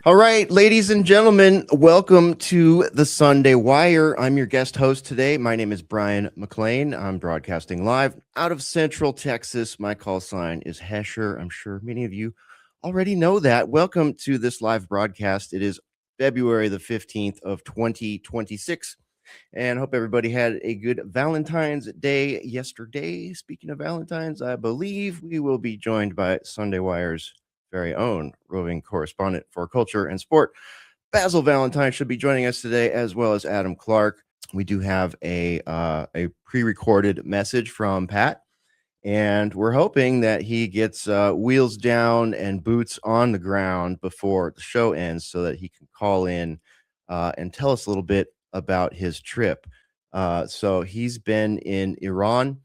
All right, ladies and gentlemen, welcome to the Sunday Wire. I'm your guest host today. My name is Bryan McClain. I'm broadcasting live out of Central Texas. My call sign is Hesher. I'm sure many of you already know that. Welcome to this live broadcast. It is February the 15th of 2026. And hope everybody had a good Valentine's Day yesterday. Speaking of Valentines, I believe we will be joined by Sunday Wire's very own roving correspondent for culture and sport. Basil Valentine should be joining us today, as well as Adam Clark. We do have a pre-recorded message from Pat, and we're hoping that he gets wheels down and boots on the ground before the show ends so that he can call in and tell us a little bit about his trip. So he's been in Iran.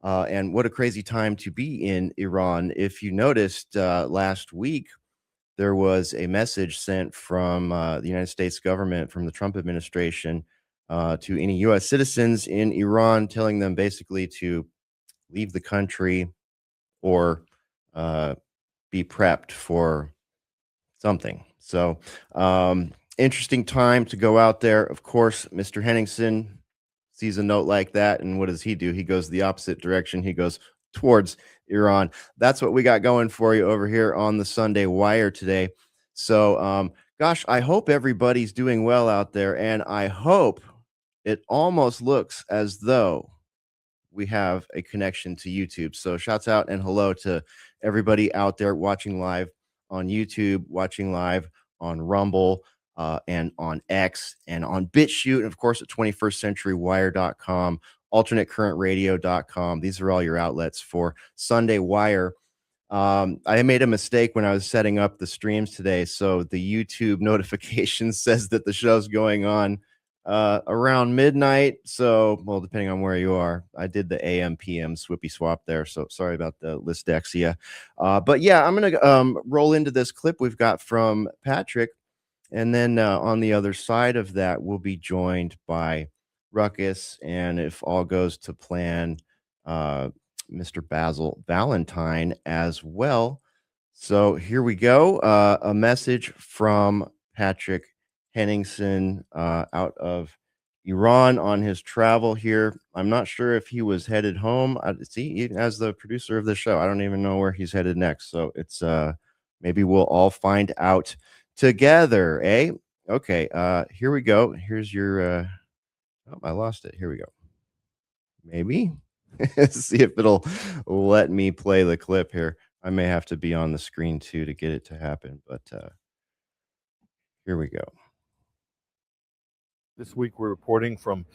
And what a crazy time to be in Iran. If you noticed last week, there was a message sent from the United States government, from the Trump administration, to any U.S. citizens in Iran, telling them basically to leave the country or be prepped for something. So interesting time to go out there. Of course, Mr. Henningsen sees a note like that, and what does he do? He goes the opposite direction. He goes towards Iran. That's what we got going for you over here on the Sunday Wire today. So, gosh, I hope everybody's doing well out there, and I hope it almost looks as though we have a connection to YouTube. So shouts out and hello to everybody out there watching live on YouTube, watching live on Rumble, and on X and on BitChute, and of course at 21stcenturywire.com, alternatecurrentradio.com. These are all your outlets for Sunday Wire. I made a mistake when I was setting up the streams today. So the YouTube notification says that the show's going on around midnight. So, well, depending on where you are, I did the AM PM swippy swap there. So sorry about the listexia. But yeah, I'm going to roll into this clip we've got from Patrick. And then on the other side of that, we'll be joined by Ruckus. And if all goes to plan, Mr. Basil Valentine as well. So here we go. A message from Patrick Henningsen out of Iran on his travel here. I'm not sure if he was headed home. See, as the producer of the show, I don't even know where he's headed next. So it's maybe we'll all find out together, eh? Okay, here we go. Here's your oh, I lost it. Here we go. Maybe. See if it'll let me play the clip here. I may have to be on the screen too to get it to happen, but here we go. This week we're reporting from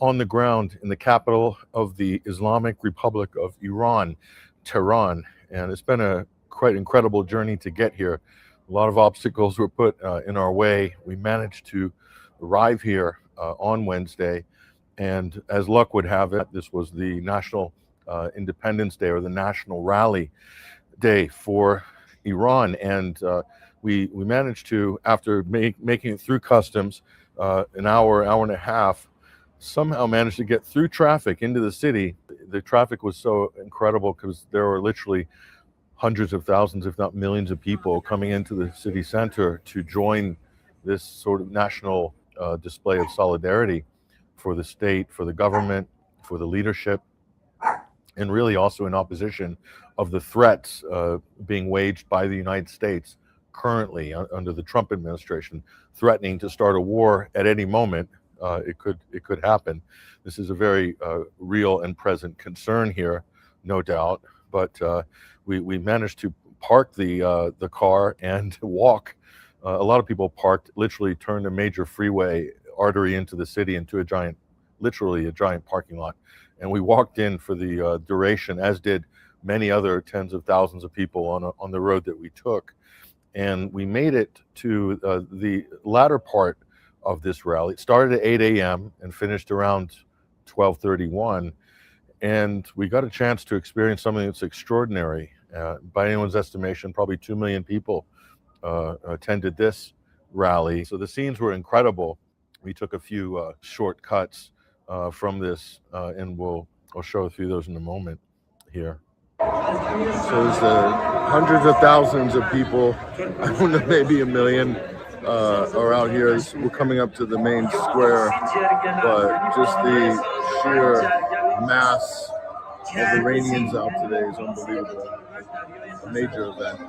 on the ground in the capital of the Islamic Republic of Iran, Tehran, and it's been a quite incredible journey to get here. A lot of obstacles were put in our way. We managed to arrive here on Wednesday, and as luck would have it, this was the National Independence Day, or the National Rally Day for Iran, and we managed to, after making it through customs, an hour and a half, somehow managed to get through traffic into the city. The traffic was so incredible because there were literally hundreds of thousands, if not millions of people coming into the city center to join this sort of national display of solidarity for the state, for the government, for the leadership, and really also in opposition of the threats being waged by the United States currently under the Trump administration, threatening to start a war at any moment. It could happen. This is a very real and present concern here, no doubt. But we managed to park the car and walk. A lot of people parked, literally turned a major freeway artery into the city into literally a giant parking lot. And we walked in for the duration, as did many other tens of thousands of people on the road that we took. And we made it to the latter part of this rally. It started at 8 a.m. and finished around 12:31. And we got a chance to experience something that's extraordinary. By anyone's estimation, probably 2 million people attended this rally. So the scenes were incredible. We took a few shortcuts from this, and I'll show a few of those in a moment here. So there's hundreds of thousands of people, I don't know, maybe a million, are out here. We're coming up to the main square, but just the sheer mass of Iranians out today is unbelievable. A major event.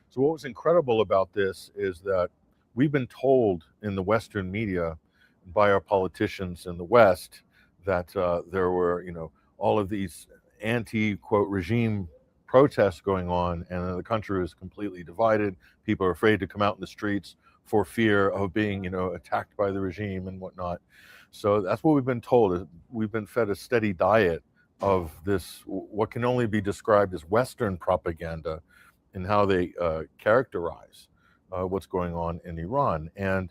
So what was incredible about this is that we've been told in the Western media by our politicians in the West that there were, all of these anti-quote regime protests going on, and the country is completely divided. People are afraid to come out in the streets for fear of being, attacked by the regime and whatnot. So that's what we've been told. We've been fed a steady diet of this, what can only be described as Western propaganda, and how they characterize what's going on in Iran. And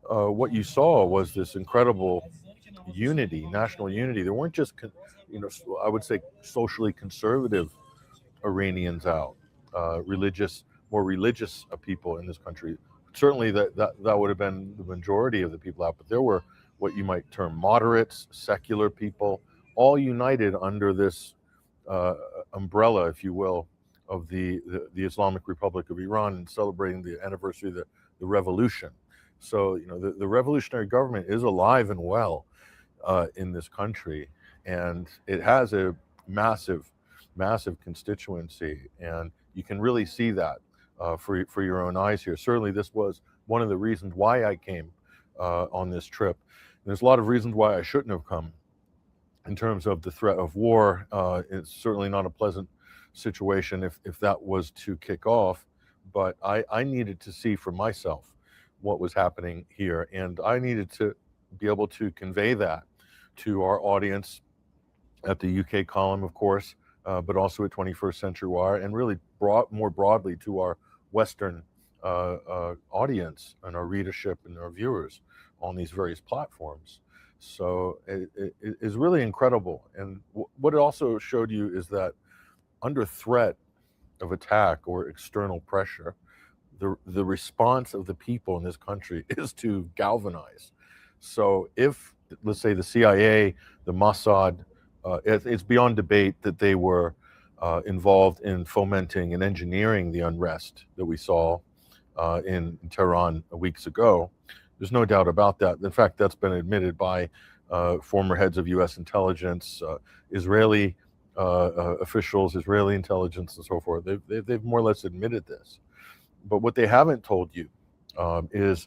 what you saw was this incredible unity, national unity. There weren't just, I would say socially conservative Iranians out, more religious people in this country. Certainly that would have been the majority of the people out, but there were what you might term moderates, secular people, all united under this umbrella, if you will, of the Islamic Republic of Iran, and celebrating the anniversary of the revolution. So, the revolutionary government is alive and well in this country, and it has a massive constituency, and you can really see that for your own eyes here. Certainly, this was one of the reasons why I came on this trip. And there's a lot of reasons why I shouldn't have come. In terms of the threat of war, it's certainly not a pleasant situation if that was to kick off, but I needed to see for myself what was happening here, and I needed to be able to convey that to our audience at the UK column, of course, but also at 21st Century Wire, and really more broadly to our Western audience and our readership and our viewers on these various platforms. So it is really incredible. And what it also showed you is that under threat of attack or external pressure, the response of the people in this country is to galvanize. So if, let's say, the CIA, the Mossad, it's beyond debate that they were involved in fomenting and engineering the unrest that we saw in Tehran weeks ago. There's no doubt about that. In fact, that's been admitted by former heads of U.S. intelligence, Israeli officials, Israeli intelligence, and so forth. They've more or less admitted this. But what they haven't told you is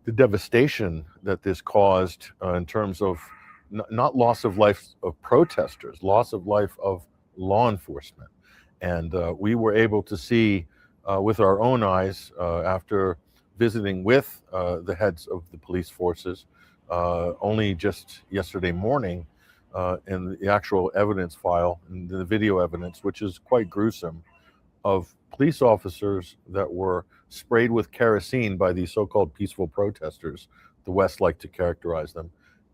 the devastation that this caused in terms of not loss of life of protesters, loss of life of law enforcement. And we were able to see with our own eyes after visiting with the heads of the police forces only just yesterday morning in the actual evidence file and the video evidence, which is quite gruesome, of police officers that were sprayed with kerosene by these so-called peaceful protesters, the West like to characterize them,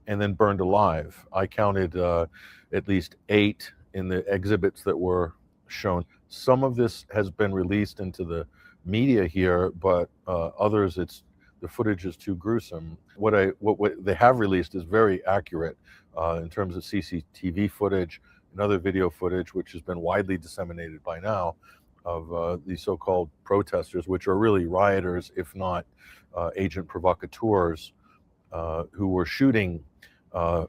and then burned alive. I counted at least 8 in the exhibits that were shown. Some of this has been released into the media here, but others, the footage is too gruesome. What they have released is very accurate in terms of CCTV footage and other video footage, which has been widely disseminated by now, of these so-called protesters, which are really rioters, if not agent provocateurs, who were shooting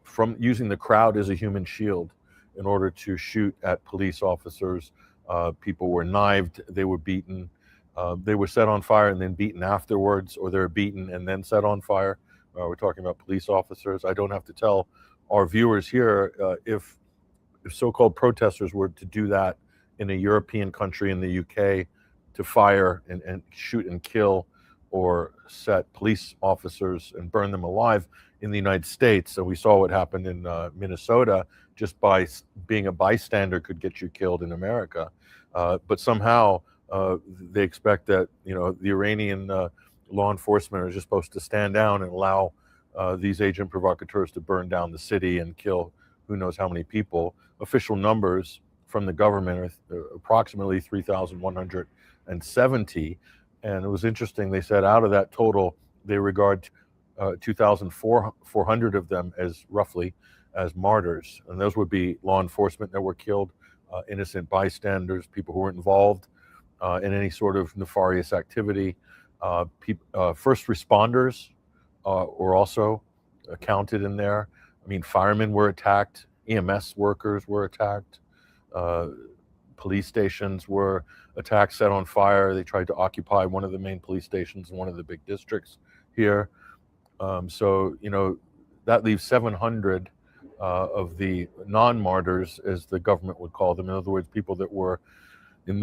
from using the crowd as a human shield in order to shoot at police officers. People were knifed, they were beaten, they were set on fire and then beaten afterwards, or they were beaten and then set on fire. We're talking about police officers. I don't have to tell our viewers here if so-called protesters were to do that in a European country, in the UK, to fire and shoot and kill or set police officers and burn them alive in the United States. So we saw what happened in Minnesota. Just by being a bystander could get you killed in America. But somehow they expect that, the Iranian law enforcement are just supposed to stand down and allow these agent provocateurs to burn down the city and kill who knows how many people. Official numbers from the government are approximately 3,170. And it was interesting, they said out of that total, they regard 2,400 of them as roughly as martyrs. And those would be law enforcement that were killed, innocent bystanders, people who were involved in any sort of nefarious activity, First responders were also counted in there. I mean, firemen were attacked, EMS workers were attacked, police stations were attacked, set on fire. They tried to occupy one of the main police stations in one of the big districts here. So, that leaves 700 of the non-martyrs, as the government would call them. In other words, people that were, in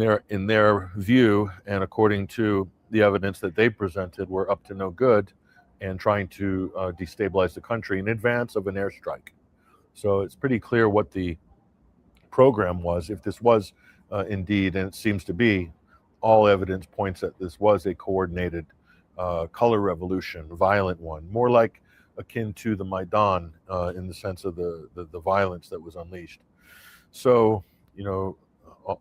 their view, and according to the evidence that they presented, were up to no good and trying to destabilize the country in advance of an airstrike. So it's pretty clear what the program was. If this was indeed, and it seems to be, all evidence points that this was a coordinated color revolution, violent one, more like akin to the Maidan in the sense of the violence that was unleashed. So,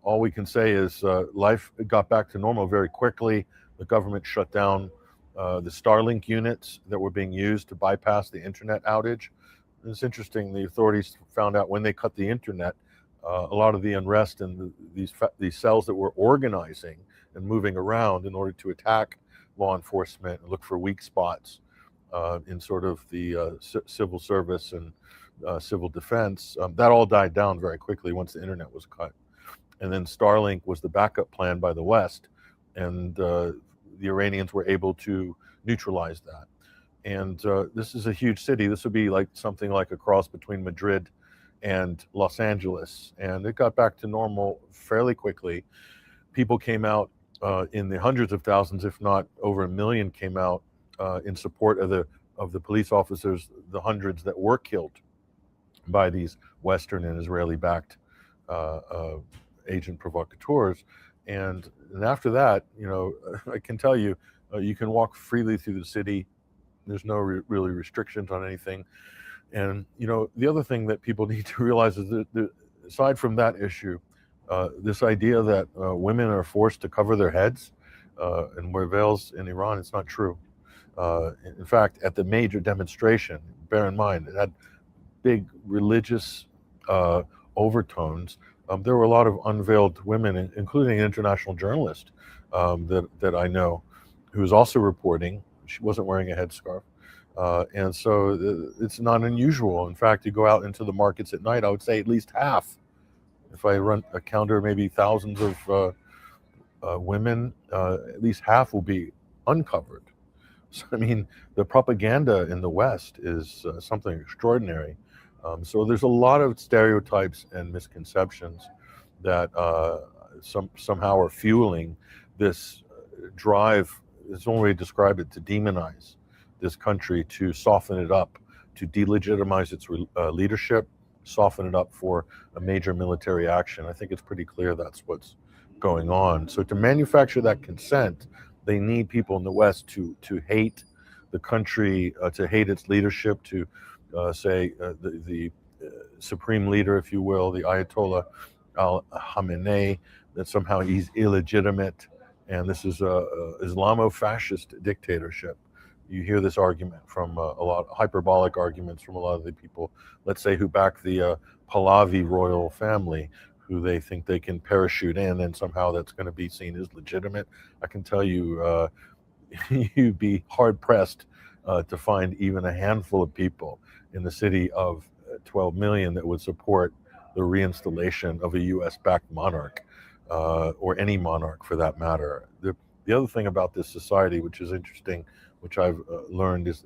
all we can say is life got back to normal very quickly. The government shut down the Starlink units that were being used to bypass the internet outage. And it's interesting, the authorities found out when they cut the internet, a lot of the unrest and these cells that were organizing and moving around in order to attack law enforcement and look for weak spots in sort of the civil service and civil defense, that all died down very quickly once the internet was cut. And then Starlink was the backup plan by the West, and the Iranians were able to neutralize that. And this is a huge city. This would be like something like a cross between Madrid and Los Angeles. And it got back to normal fairly quickly. People came out in the hundreds of thousands, if not over 1 million, came out in support of the police officers, the hundreds that were killed by these Western and Israeli-backed agent provocateurs. And after that, I can tell you, you can walk freely through the city. There's no really restrictions on anything. And the other thing that people need to realize is that aside from that issue, this idea that women are forced to cover their heads and wear veils in Iran, it's not true. In fact, at the major demonstration, bear in mind, it had big religious overtones. There were a lot of unveiled women, including an international journalist that I know, who was also reporting. She wasn't wearing a headscarf. And so it's not unusual. In fact, you go out into the markets at night, I would say at least half. If I run a counter, maybe thousands of women, at least half will be uncovered. So, I mean, the propaganda in the West is something extraordinary. So there's a lot of stereotypes and misconceptions that somehow are fueling this drive. It's the only way to describe it, to demonize this country, to soften it up, to delegitimize its leadership, soften it up for a major military action. I think it's pretty clear that's what's going on. So to manufacture that consent, they need people in the West to hate the country, to hate its leadership, to say the supreme leader, if you will, the Ayatollah Khamenei, that somehow he's illegitimate, and this is a Islamo-fascist dictatorship. You hear this argument from a lot, hyperbolic arguments from a lot of the people, let's say, who back the Pahlavi royal family, who they think they can parachute in, and somehow that's going to be seen as legitimate. I can tell you, you'd be hard-pressed to find even a handful of people in the city of 12 million that would support the reinstallation of a US-backed monarch, or any monarch for that matter. The other thing about this society, which is interesting, which I've learned, is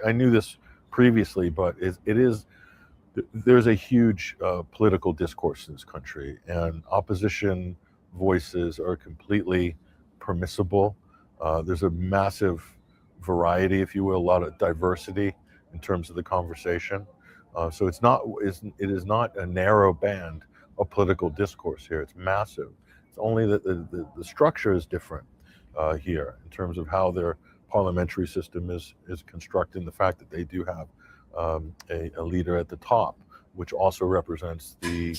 I knew this previously, but there's a huge political discourse in this country, and opposition voices are completely permissible. There's a massive variety, if you will, a lot of diversity in terms of the conversation. So it is not a narrow band of political discourse here. It's massive. It's only that the structure is different here in terms of how their parliamentary system is constructed, the fact that they do have a leader at the top, which also represents the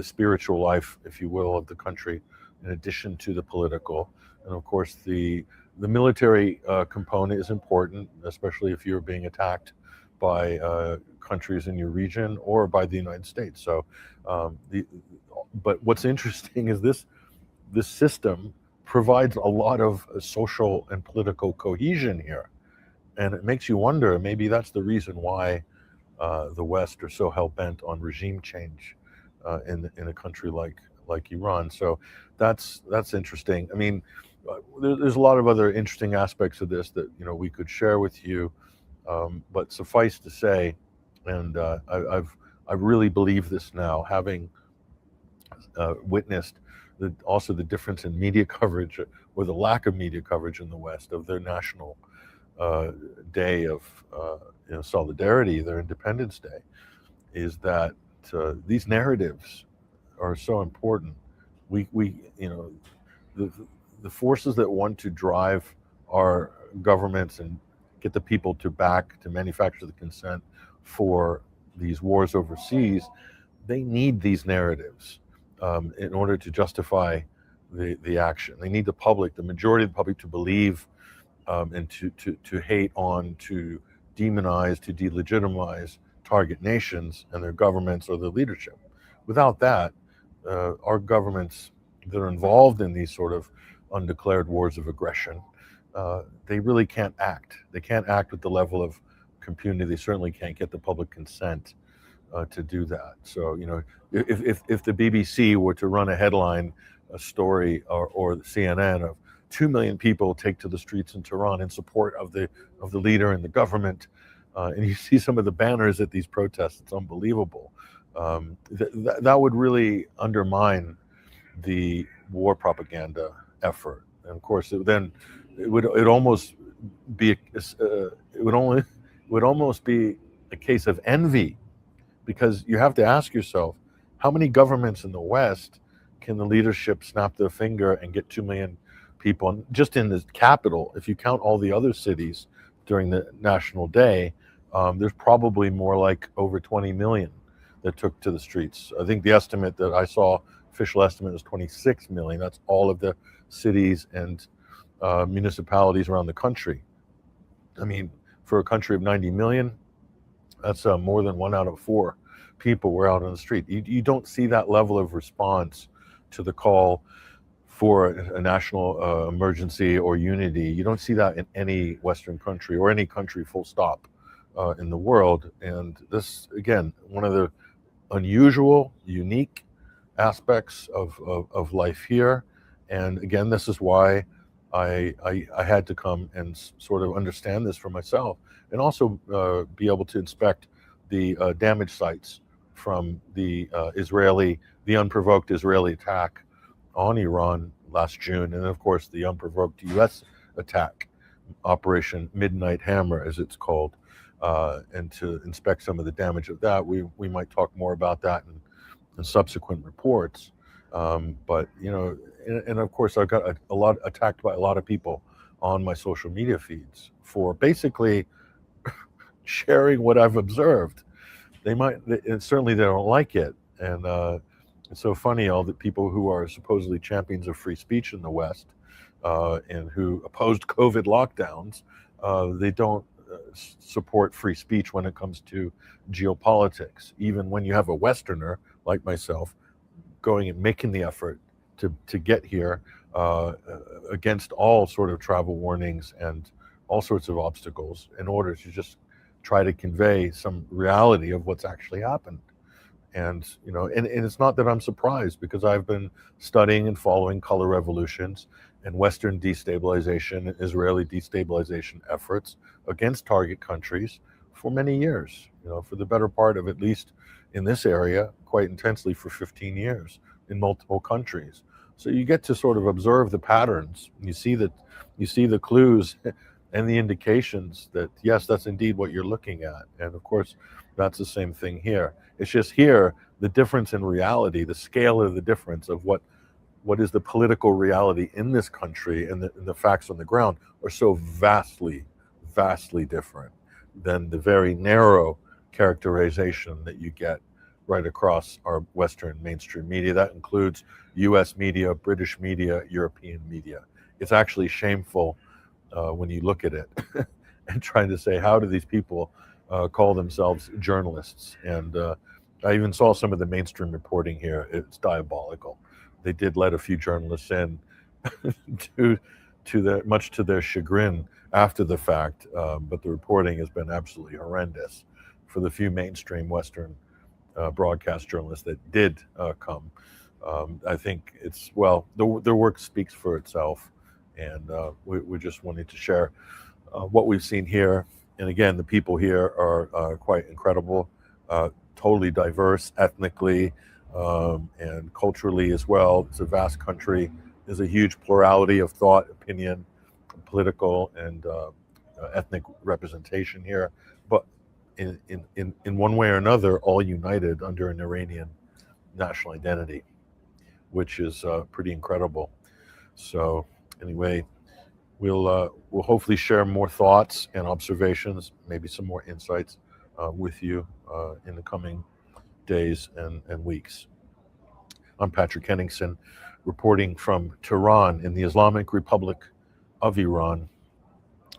spiritual life, if you will, of the country, in addition to the political. And of course, the military component is important, especially if you're being attacked by countries in your region or by the United States. So, but what's interesting is this system provides a lot of social and political cohesion here. And it makes you wonder, maybe that's the reason why the West are so hell-bent on regime change in a country like Iran. So that's interesting. I mean, there's a lot of other interesting aspects of this that we could share with you, but suffice to say, and I really believe this now, having witnessed also the difference in media coverage, or the lack of media coverage in the West of their national day of solidarity, their Independence Day, is that these narratives are so important. We the forces that want to drive our governments and get the people to manufacture the consent for these wars overseas, they need these narratives in order to justify the action. They need the majority of the public, to believe and to hate on, to demonize, to delegitimize target nations and their governments or their leadership. Without that, our governments that are involved in these sort of undeclared wars of aggression, they really can't act. They can't act with the level of impunity. They certainly can't get the public consent to do that. So, if the BBC were to run a story, or the CNN, of 2 million people take to the streets in Tehran in support of the leader and the government, and you see some of the banners at these protests, it's unbelievable. That would really undermine the war propaganda effort. And of course, it would almost be a case of envy, because you have to ask yourself, how many governments in the West can the leadership snap their finger and get 2 million people? And just in the capital, if you count all the other cities during the National Day, there's probably more like over 20 million that took to the streets. I think the estimate that I saw, official estimate, was 26 million. That's all of the cities and municipalities around the country. I mean, for a country of 90 million, that's more than 1 out of 4 people were out on the street. You don't see that level of response to the call for a national emergency or unity. You don't see that in any Western country, or any country full stop in the world. And this, again, one of the unusual, unique aspects of life here. And again, this is why I had to come and sort of understand this for myself, and also be able to inspect the damage sites from the unprovoked Israeli attack on Iran last June, and of course the unprovoked U.S. attack, Operation Midnight Hammer, as it's called, and to inspect some of the damage of that. We might talk more about that in subsequent reports. But and of course, I got attacked by a lot of people on my social media feeds for basically sharing what I've observed. Certainly they don't like it, and it's so funny, all the people who are supposedly champions of free speech in the West, and who opposed COVID lockdowns, they don't support free speech when it comes to geopolitics. Even when you have a Westerner like myself going and making the effort to get here, against all sort of travel warnings and all sorts of obstacles, in order to just try to convey some reality of what's actually happened. And and it's not that I'm surprised, because I've been studying and following color revolutions and Western destabilization and Israeli destabilization efforts against target countries for many years, for the better part of, at least in this area, quite intensely for 15 years in multiple countries. So you get to sort of observe the patterns. You see the clues and the indications that, yes, that's indeed what you're looking at. And of course, that's the same thing here. It's just here, the difference in reality, the scale of the difference of what is the political reality in this country, and the facts on the ground are so vastly, vastly different than the very narrow characterization that you get right across our Western mainstream media. That includes US media, British media, European media. It's actually shameful when you look at it and trying to say, how do these people call themselves journalists? And I even saw some of the mainstream reporting here. It's diabolical. They did let a few journalists in, much to their chagrin after the fact. But the reporting has been absolutely horrendous for the few mainstream Western broadcast journalists that did come. I think it's, well, their work speaks for itself, and we just wanted to share what we've seen here. And again, the people here are quite incredible, totally diverse ethnically and culturally as well. It's a vast country. There's a huge plurality of thought, opinion, political, and ethnic representation here. But in one way or another, all united under an Iranian national identity, which is pretty incredible. So anyway, we'll hopefully share more thoughts and observations, maybe some more insights with you in the coming days and weeks. I'm Patrick Henningsen, reporting from Tehran in the Islamic Republic of Iran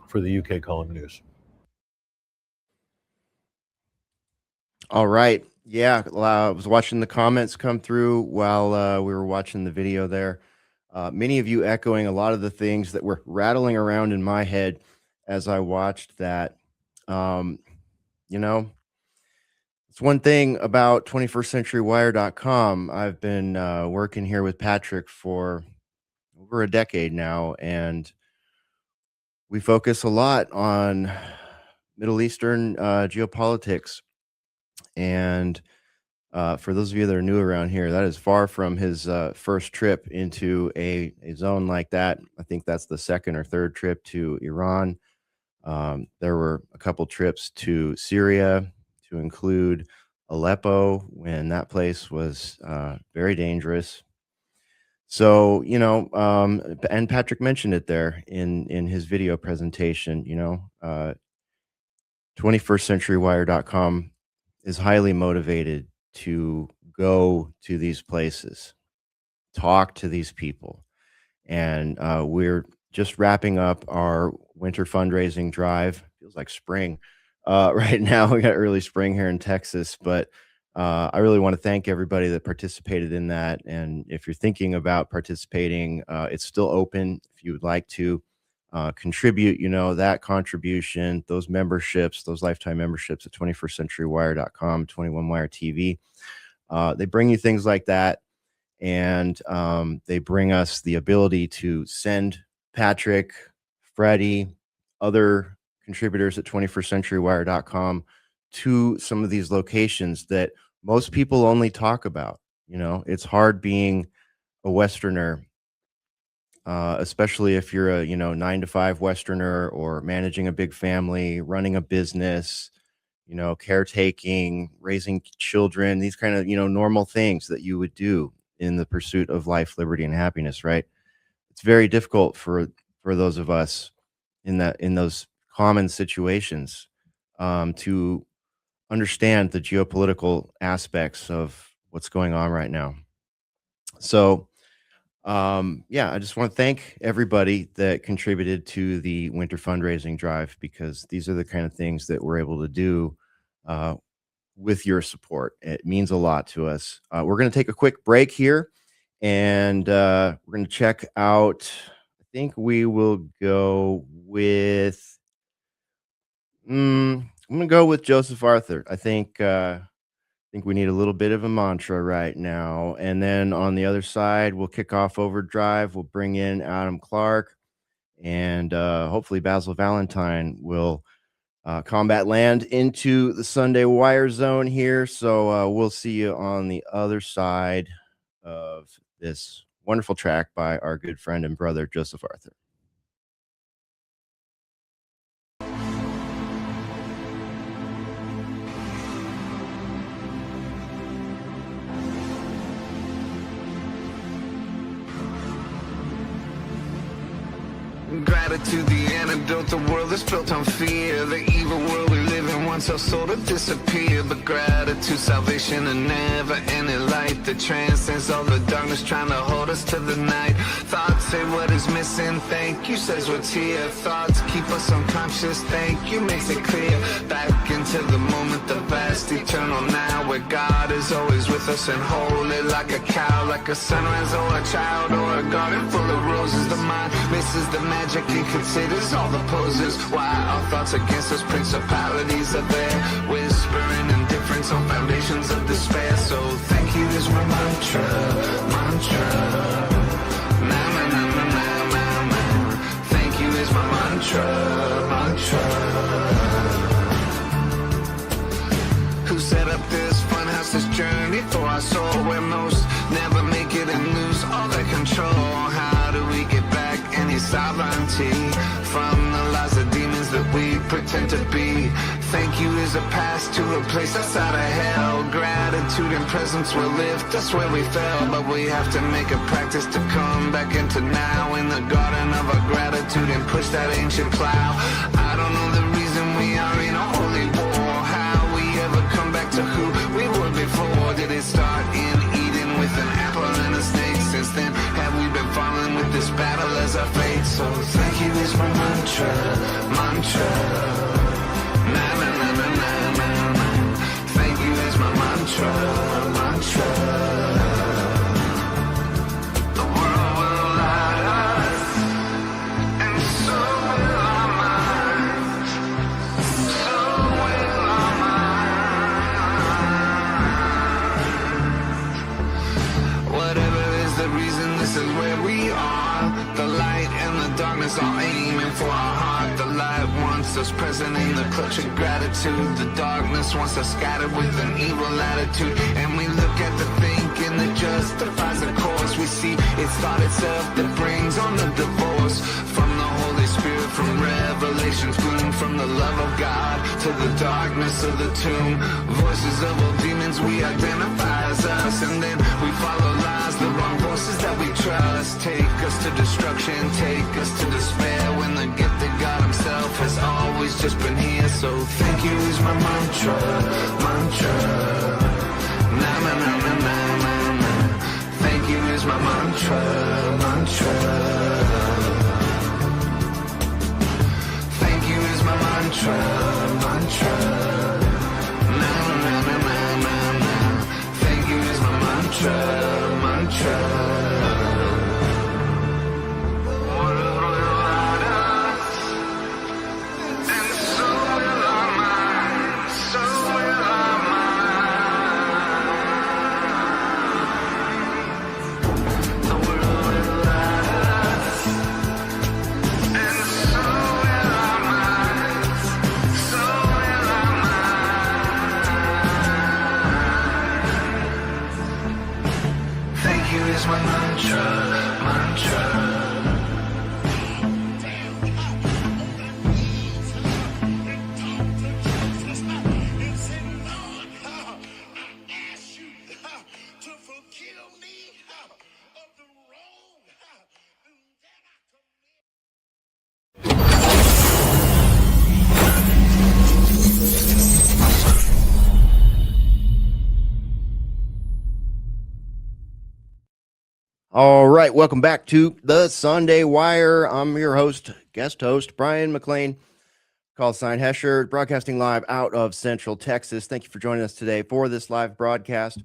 for the UK Column News. All right. Yeah, I was watching the comments come through while we were watching the video there. Many of you echoing a lot of the things that were rattling around in my head as I watched that. You know, it's one thing about 21stCenturyWire.com. I've been working here with Patrick for over a decade now, and we focus a lot on Middle Eastern geopolitics. And for those of you that are new around here, that is far from his first trip into a zone like that. I think that's the second or third trip to Iran. There were a couple trips to Syria, to include Aleppo, when that place was very dangerous. So, you know, and Patrick mentioned it there in his video presentation, 21stCenturyWire.com is highly motivated to go to these places, talk to these people. And we're just wrapping up our winter fundraising drive. Feels like spring right now. We got early spring here in Texas, but I really want to thank everybody that participated in that. And if you're thinking about participating, it's still open if you would like to contribute, that contribution, those memberships, those lifetime memberships at 21stCenturyWire.com, 21Wire TV. They bring you things like that. And they bring us the ability to send Patrick, Freddie, other contributors at 21stCenturyWire.com to some of these locations that most people only talk about. It's hard being a Westerner, especially if you're a 9-to-5 Westerner or managing a big family, running a business, caretaking, raising children, these kind of normal things that you would do in the pursuit of life, liberty, and happiness, right? It's very difficult for those of us in those common situations to understand the geopolitical aspects of what's going on right now. So I just want to thank everybody that contributed to the winter fundraising drive, because these are the kind of things that we're able to do with your support. It means a lot to us. We're going to take a quick break here, and we're going to check out, I think we will go with, I'm going to go with Joseph Arthur. I think we need a little bit of a mantra right now. And then on the other side, we'll kick off Overdrive. We'll bring in Adam Clark, and hopefully Basil Valentine will combat land into the Sunday Wire zone here. So we'll see you on the other side of this wonderful track by our good friend and brother, Joseph Arthur. Gratitude, the antidote. The world is built on fear. The evil world we live in and wants our soul to disappear. But gratitude, salvation, and never any light that transcends all the darkness trying to hold us to the night. Thoughts say what is missing, thank you says what's here. Thoughts keep us unconscious, thank you makes it clear. Back into the moment, the vast eternal now, where God is always with us and holy like a cow, like a sunrise or a child or a garden full of roses. The mind misses the magic and considers all the poses. Why our thoughts against us, principalities are there, whispering indifference on foundations of despair. So thank you is my mantra, mantra. Na na na na na na na. Thank you is my mantra, mantra. Who set up this funhouse, this journey for our soul, where most never make it and lose all their control? How do we get back any sovereignty from the lies of demons that we pretend to be? Thank you is a pass to a place outside of hell. Gratitude and presence will lift us where we fell, but we have to make a practice to come back into now, in the garden of our gratitude, and push that ancient plow. I don't know the reason we are in a holy war, how we ever come back to who we were before. Did it start in Eden with an apple and a snake? Since then have we been following with this battle as our fate? So thank you is my mantra, mantra. Na na na na na na na. Thank you is my mantra, mantra. The world will light us, and so will our minds, so will our minds. Whatever is the reason, this is where we are. The light and the darkness are aiming for our heart. The light wants us present in the clutch of gratitude. The darkness wants us scattered with an evil attitude. And we look at the thinking that justifies the course. We see it's thought itself that brings on the divorce. From the Holy Spirit, from revelation's gloom, from the love of God to the darkness of the tomb. Voices of all demons we identify as us, and then we follow lies, the wrong voices that we trust. Take us to destruction, take us to despair, when the gift that God himself has always just been here. So thank you is my mantra, mantra. Na na na na na na na. Thank you is my mantra, mantra. Thank you is my mantra, mantra. Na na na na na na. Thank you is my mantra, mantra. My mantra, mantra. All right, welcome back to the Sunday Wire. I'm your host, guest host, Bryan McClain, call sign Hesher, broadcasting live out of Central Texas. Thank you for joining us today for this live broadcast.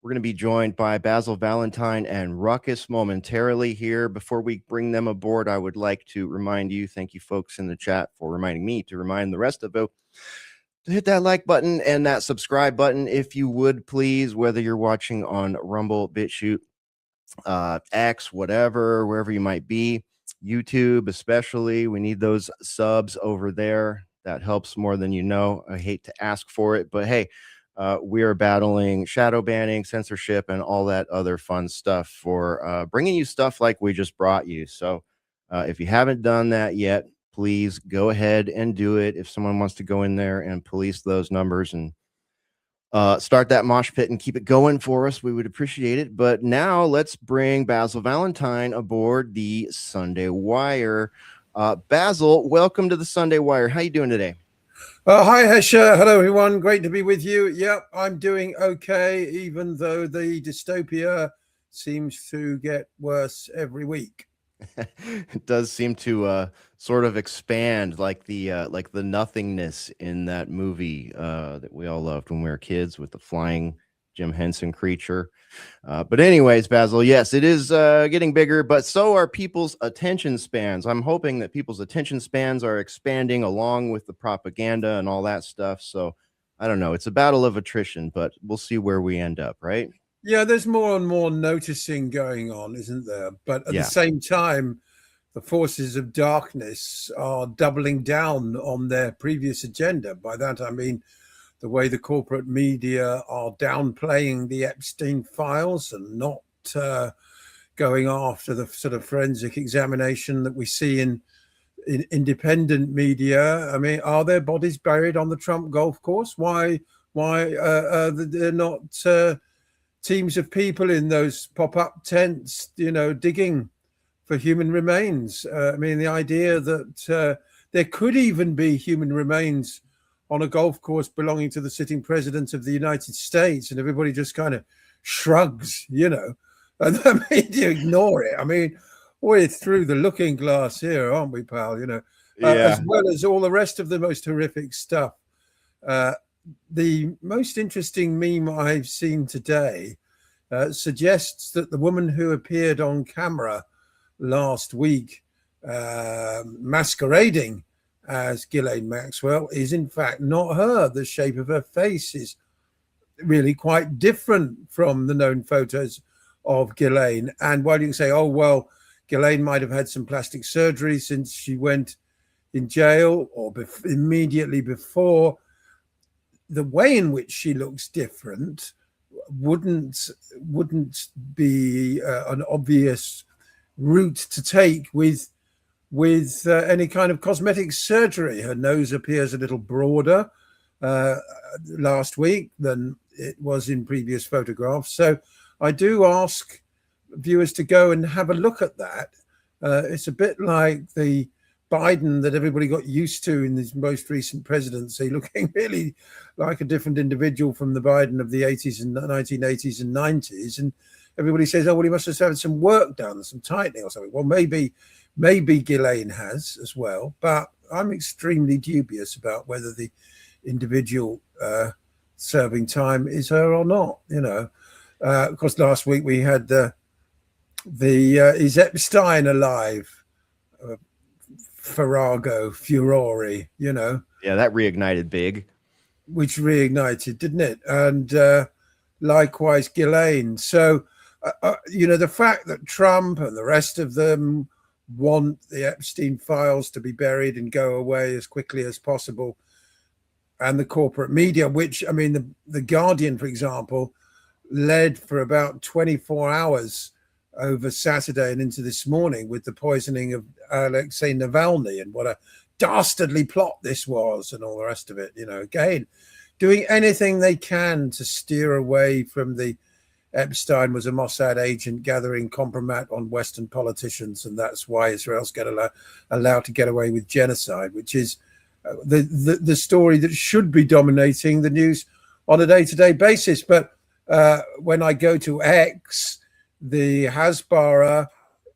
We're going to be joined by Basil, Valentine, and Ruckus momentarily here. Before we bring them aboard, I would like to remind you, thank you folks in the chat for reminding me to remind the rest of you to hit that like button and that subscribe button, if you would, please, whether you're watching on Rumble, BitChute, X, whatever, wherever you might be, YouTube especially. We need those subs over there. That helps more than you know. I hate to ask for it, but hey, we are battling shadow banning, censorship, and all that other fun stuff for bringing you stuff like we just brought you. So if you haven't done that yet, please go ahead and do it. If someone wants to go in there and police those numbers and start that mosh pit and keep it going for us, we would appreciate it. But now let's bring Basil Valentine aboard the Sunday Wire. Basil, welcome to the Sunday Wire. How you doing today? Hi, Hesher. Hello, everyone. Great to be with you. Yep, I'm doing okay, even though the dystopia seems to get worse every week. It does seem to sort of expand like the nothingness in that movie that we all loved when we were kids with the flying Jim Henson creature. But anyways, Basil, yes, it is getting bigger, but so are people's attention spans. I'm hoping that people's attention spans are expanding along with the propaganda and all that stuff. So I don't know. It's a battle of attrition, but we'll see where we end up, right? Yeah, there's more and more noticing going on, isn't there? But at the same time, the forces of darkness are doubling down on their previous agenda. By that, I mean the way the corporate media are downplaying the Epstein files and not going after the sort of forensic examination that we see in independent media. I mean, are there bodies buried on the Trump golf course? Why they're not teams of people in those pop-up tents, digging for human remains? I mean, the idea that there could even be human remains on a golf course belonging to the sitting president of the United States, and everybody just kind of shrugs, and the media ignore it. I mean, we're through the looking glass here, aren't we, pal? As well as all the rest of the most horrific stuff. The most interesting meme I've seen today suggests that the woman who appeared on camera last week masquerading as Ghislaine Maxwell is in fact not her. The shape of her face is really quite different from the known photos of Ghislaine. And while you can say, oh, well, Ghislaine might have had some plastic surgery since she went in jail or immediately before, the way in which she looks different wouldn't be an obvious route to take with any kind of cosmetic surgery. Her nose appears a little broader last week than it was in previous photographs. So I do ask viewers to go and have a look at that. It's a bit like the Biden that everybody got used to in his most recent presidency, looking really like a different individual from the Biden of the 80s and 1980s and 90s. And everybody says, oh, well, he must have had some work done, some tightening or something. Well, maybe Ghislaine has as well, but I'm extremely dubious about whether the individual serving time is her or not. Of course, last week we had is Epstein alive? Farrago furore, Yeah, that reignited big. Which reignited, didn't it? And likewise, Ghislaine. So, the fact that Trump and the rest of them want the Epstein files to be buried and go away as quickly as possible, and the corporate media, which, I mean, the Guardian, for example, led for about 24 hours over Saturday and into this morning with the poisoning of Alexei Navalny and what a dastardly plot this was and all the rest of it. Again, doing anything they can to steer away from the Epstein was a Mossad agent gathering compromat on Western politicians, and that's why Israel's allowed to get away with genocide, which is the story that should be dominating the news on a day-to-day basis. But when I go to X, the Hasbara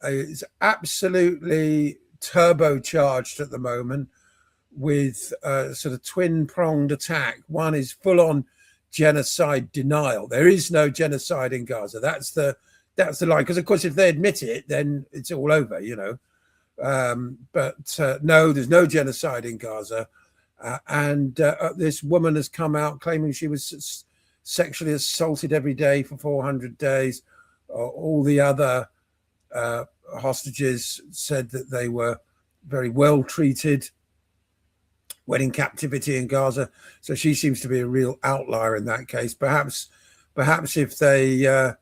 is absolutely turbocharged at the moment with a sort of twin-pronged attack. One is full-on genocide denial. There is no genocide in Gaza. That's the line. Because, of course, if they admit it, then it's all over, But no, there's no genocide in Gaza. And this woman has come out claiming she was sexually assaulted every day for 400 days. All the other hostages said that they were very well treated when in captivity in Gaza. So she seems to be a real outlier in that case. Perhaps if they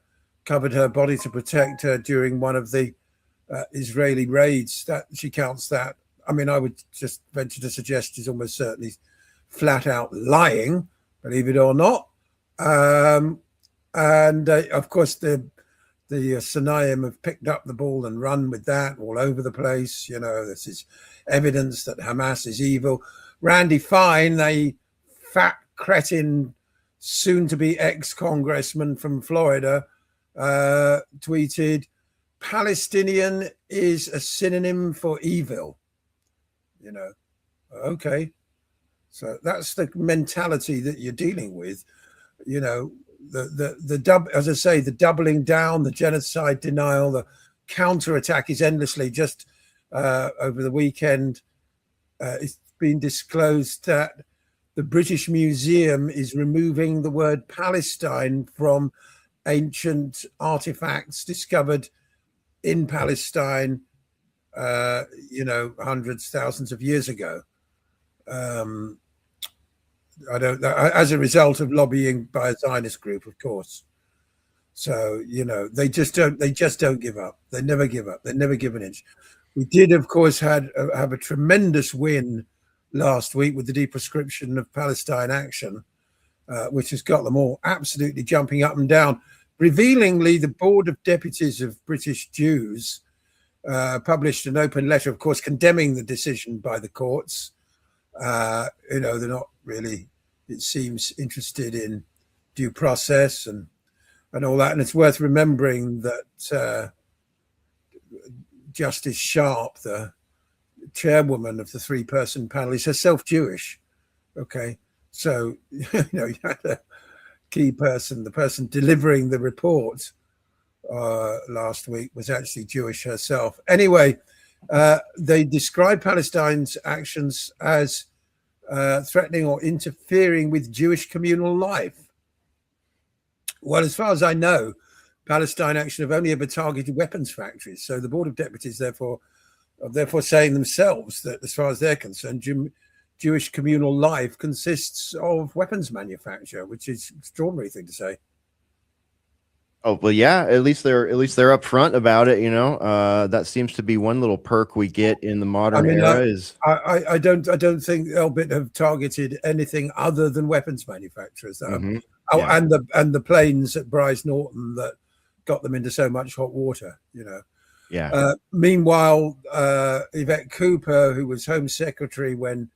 covered her body to protect her during one of the Israeli raids, that she counts that. I mean, I would just venture to suggest she's almost certainly flat out lying, believe it or not. And of course, the the Sinayim have picked up the ball and run with that all over the place. This is evidence that Hamas is evil. Randy Fine, a fat cretin, soon-to-be ex-congressman from Florida, tweeted, Palestinian is a synonym for evil. Okay. So that's the mentality that you're dealing with. As I say, the doubling down, the genocide denial, the counterattack is endlessly. Just over the weekend, it's been disclosed that the British Museum is removing the word Palestine from ancient artifacts discovered in Palestine, hundreds, thousands of years ago. I don't know, as a result of lobbying by a Zionist group, of course. So, they just don't give up. They never give up. They never give an inch. We did, of course, have a tremendous win last week with the deprescription of Palestine Action, which has got them all absolutely jumping up and down. Revealingly, the Board of Deputies of British Jews published an open letter, of course, condemning the decision by the courts. They're not really, it seems, interested in due process and all that. And it's worth remembering that Justice Sharp, the chairwoman of the three-person panel, is herself Jewish. Okay, so you had a key person, the person delivering the report last week was actually Jewish herself. Anyway, they describe Palestine's actions as threatening or interfering with Jewish communal life. Well, as far as I know, Palestine Action have only ever targeted weapons factories. So the Board of Deputies, therefore saying themselves that, as far as they're concerned, Jewish communal life consists of weapons manufacture, which is an extraordinary thing to say. Oh, well, yeah, at least they're upfront about it. That seems to be one little perk we get in the modern era. I don't think Elbit have targeted anything other than weapons manufacturers. And the planes at Bryce Norton that got them into so much hot water. Yeah. Meanwhile, Yvette Cooper, who was Home Secretary when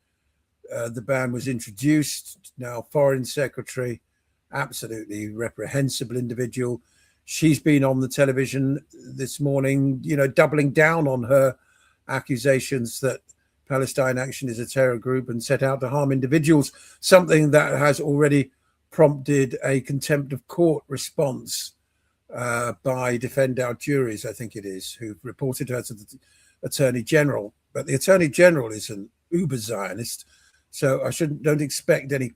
the ban was introduced, now Foreign Secretary, absolutely reprehensible individual. She's been on the television this morning, doubling down on her accusations that Palestine Action is a terror group and set out to harm individuals, something that has already prompted a contempt of court response by Defend Our Juries, I think it is, who reported her to the Attorney General. But the Attorney General is an uber Zionist, so I don't expect any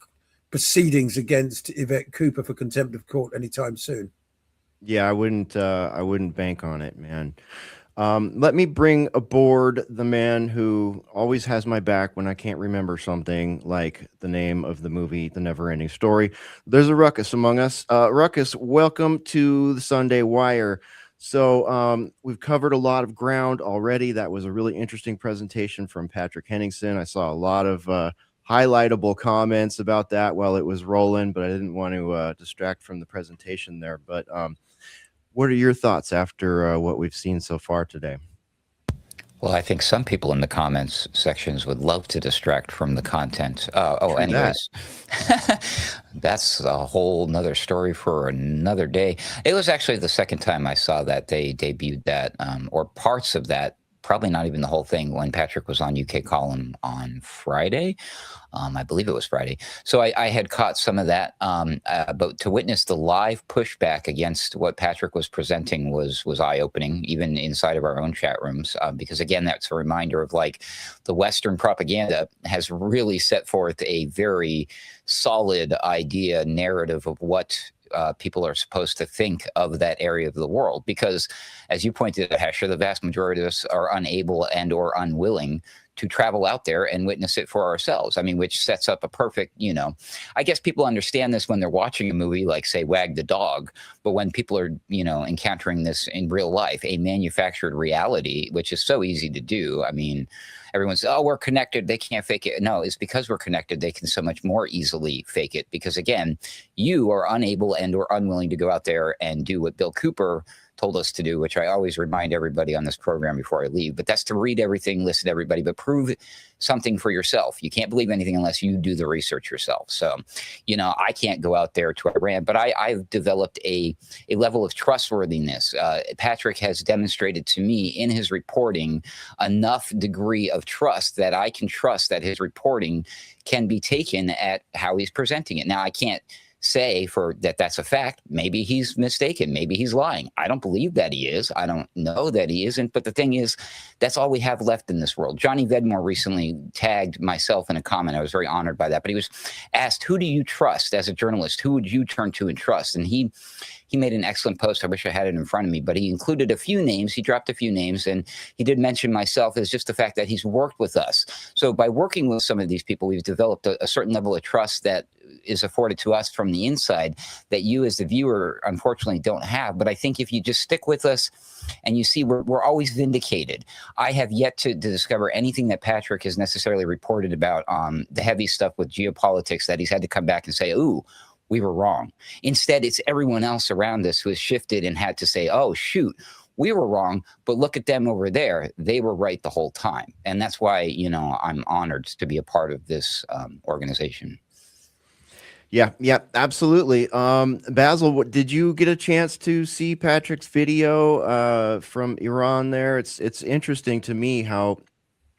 proceedings against Yvette Cooper for contempt of court anytime soon. Yeah, I wouldn't bank on it, man. Let me bring aboard the man who always has my back when I can't remember something, like the name of the movie, The Never-Ending Story. There's a Ruckus among us. Ruckus, welcome to the Sunday Wire. So we've covered a lot of ground already. That was a really interesting presentation from Patrick Henningsen. I saw a lot of highlightable comments about that while it was rolling, but I didn't want to distract from the presentation there. But what are your thoughts after what we've seen so far today? Well, I think some people in the comments sections would love to distract from the content. Anyways, that's a whole nother story for another day. It was actually the second time I saw that they debuted that, or parts of that, probably not even the whole thing, when Patrick was on UK Column on Friday. I believe it was Friday. So I had caught some of that, but to witness the live pushback against what Patrick was presenting was eye-opening, even inside of our own chat rooms, because again, that's a reminder of like the Western propaganda has really set forth a very solid idea, narrative of what people are supposed to think of that area of the world, because as you pointed out, Hesher, the vast majority of us are unable and or unwilling to travel out there and witness it for ourselves. I mean, which sets up a perfect, I guess people understand this when they're watching a movie like, say, Wag the Dog, but when people are, encountering this in real life, a manufactured reality, which is so easy to do. I mean, everyone's, we're connected, they can't fake it. No, it's because we're connected, they can so much more easily fake it, because again, you are unable and or unwilling to go out there and do what Bill Cooper told us to do, which I always remind everybody on this program before I leave, but that's to read everything, listen to everybody, but prove something for yourself. You can't believe anything unless you do the research yourself. So, I can't go out there to Iran, but I've developed a level of trustworthiness. Patrick has demonstrated to me in his reporting enough degree of trust that I can trust that his reporting can be taken at how he's presenting it. Now, I can't say for that's a fact. Maybe he's mistaken. Maybe he's lying. I don't believe that he is. I don't know that he isn't. But the thing is, that's all we have left in this world. Johnny Vedmore recently tagged myself in a comment. I was very honored by that. But he was asked, who do you trust as a journalist? Who would you turn to and trust? And he made an excellent post. I wish I had it in front of me, but he included a few names. He dropped a few names, and he did mention myself as just the fact that he's worked with us. So by working with some of these people, we've developed a certain level of trust that is afforded to us from the inside that you as the viewer, unfortunately, don't have. But I think if you just stick with us and you see we're always vindicated. I have yet to discover anything that Patrick has necessarily reported about the heavy stuff with geopolitics that he's had to come back and say, ooh, we were wrong. Instead, it's everyone else around us who has shifted and had to say, oh, shoot, we were wrong, but look at them over there. They were right the whole time. And that's why, I'm honored to be a part of this organization. Yeah, absolutely. Basil, did you get a chance to see Patrick's video from Iran there? It's interesting to me how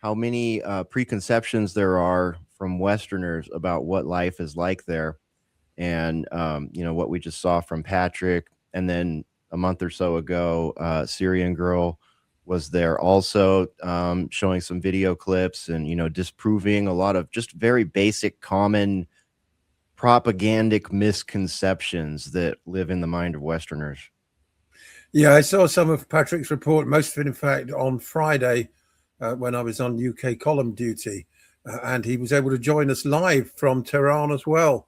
many preconceptions there are from Westerners about what life is like there. And, what we just saw from Patrick. And then a month or so ago, Syrian girl was there also showing some video clips and, disproving a lot of just very basic, common propagandic misconceptions that live in the mind of Westerners. Yeah, I saw some of Patrick's report, most of it, in fact, on Friday when I was on UK column duty. And he was able to join us live from Tehran as well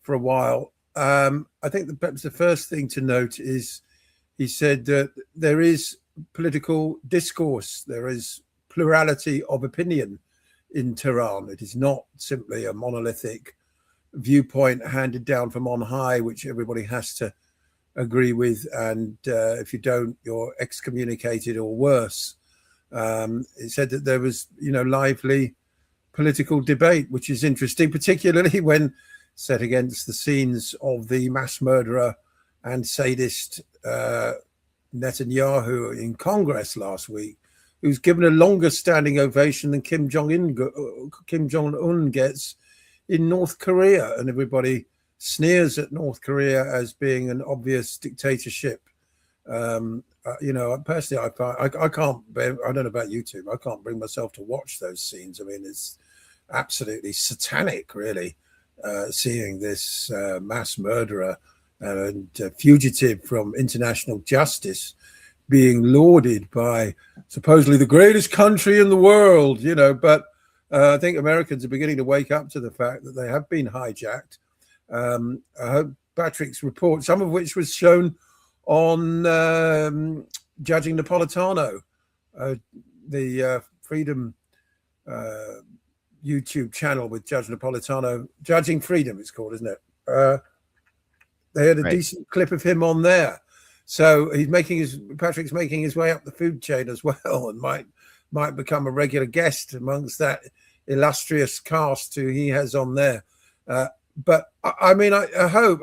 for a while. I think that perhaps the first thing to note is he said that there is political discourse. There is plurality of opinion in Tehran. It is not simply a monolithic viewpoint handed down from on high, which everybody has to agree with, and if you don't, you're excommunicated or worse. It said that there was, lively political debate, which is interesting, particularly when set against the scenes of the mass murderer and sadist Netanyahu in Congress last week, who's given a longer standing ovation than Kim Jong-un gets in North Korea, and everybody sneers at North Korea as being an obvious dictatorship. Personally, I can't bear, I don't know about YouTube, I can't bring myself to watch those scenes. I mean, it's absolutely satanic, really, seeing this mass murderer and fugitive from international justice being lauded by supposedly the greatest country in the world, but I think Americans are beginning to wake up to the fact that they have been hijacked. I hope Patrick's report, some of which was shown on Judging Napolitano, the Freedom YouTube channel with Judge Napolitano, Judging Freedom it's called, isn't it? They had a decent clip of him on there. So Patrick's making his way up the food chain as well, and might become a regular guest amongst that illustrious cast who he has on there. But I hope,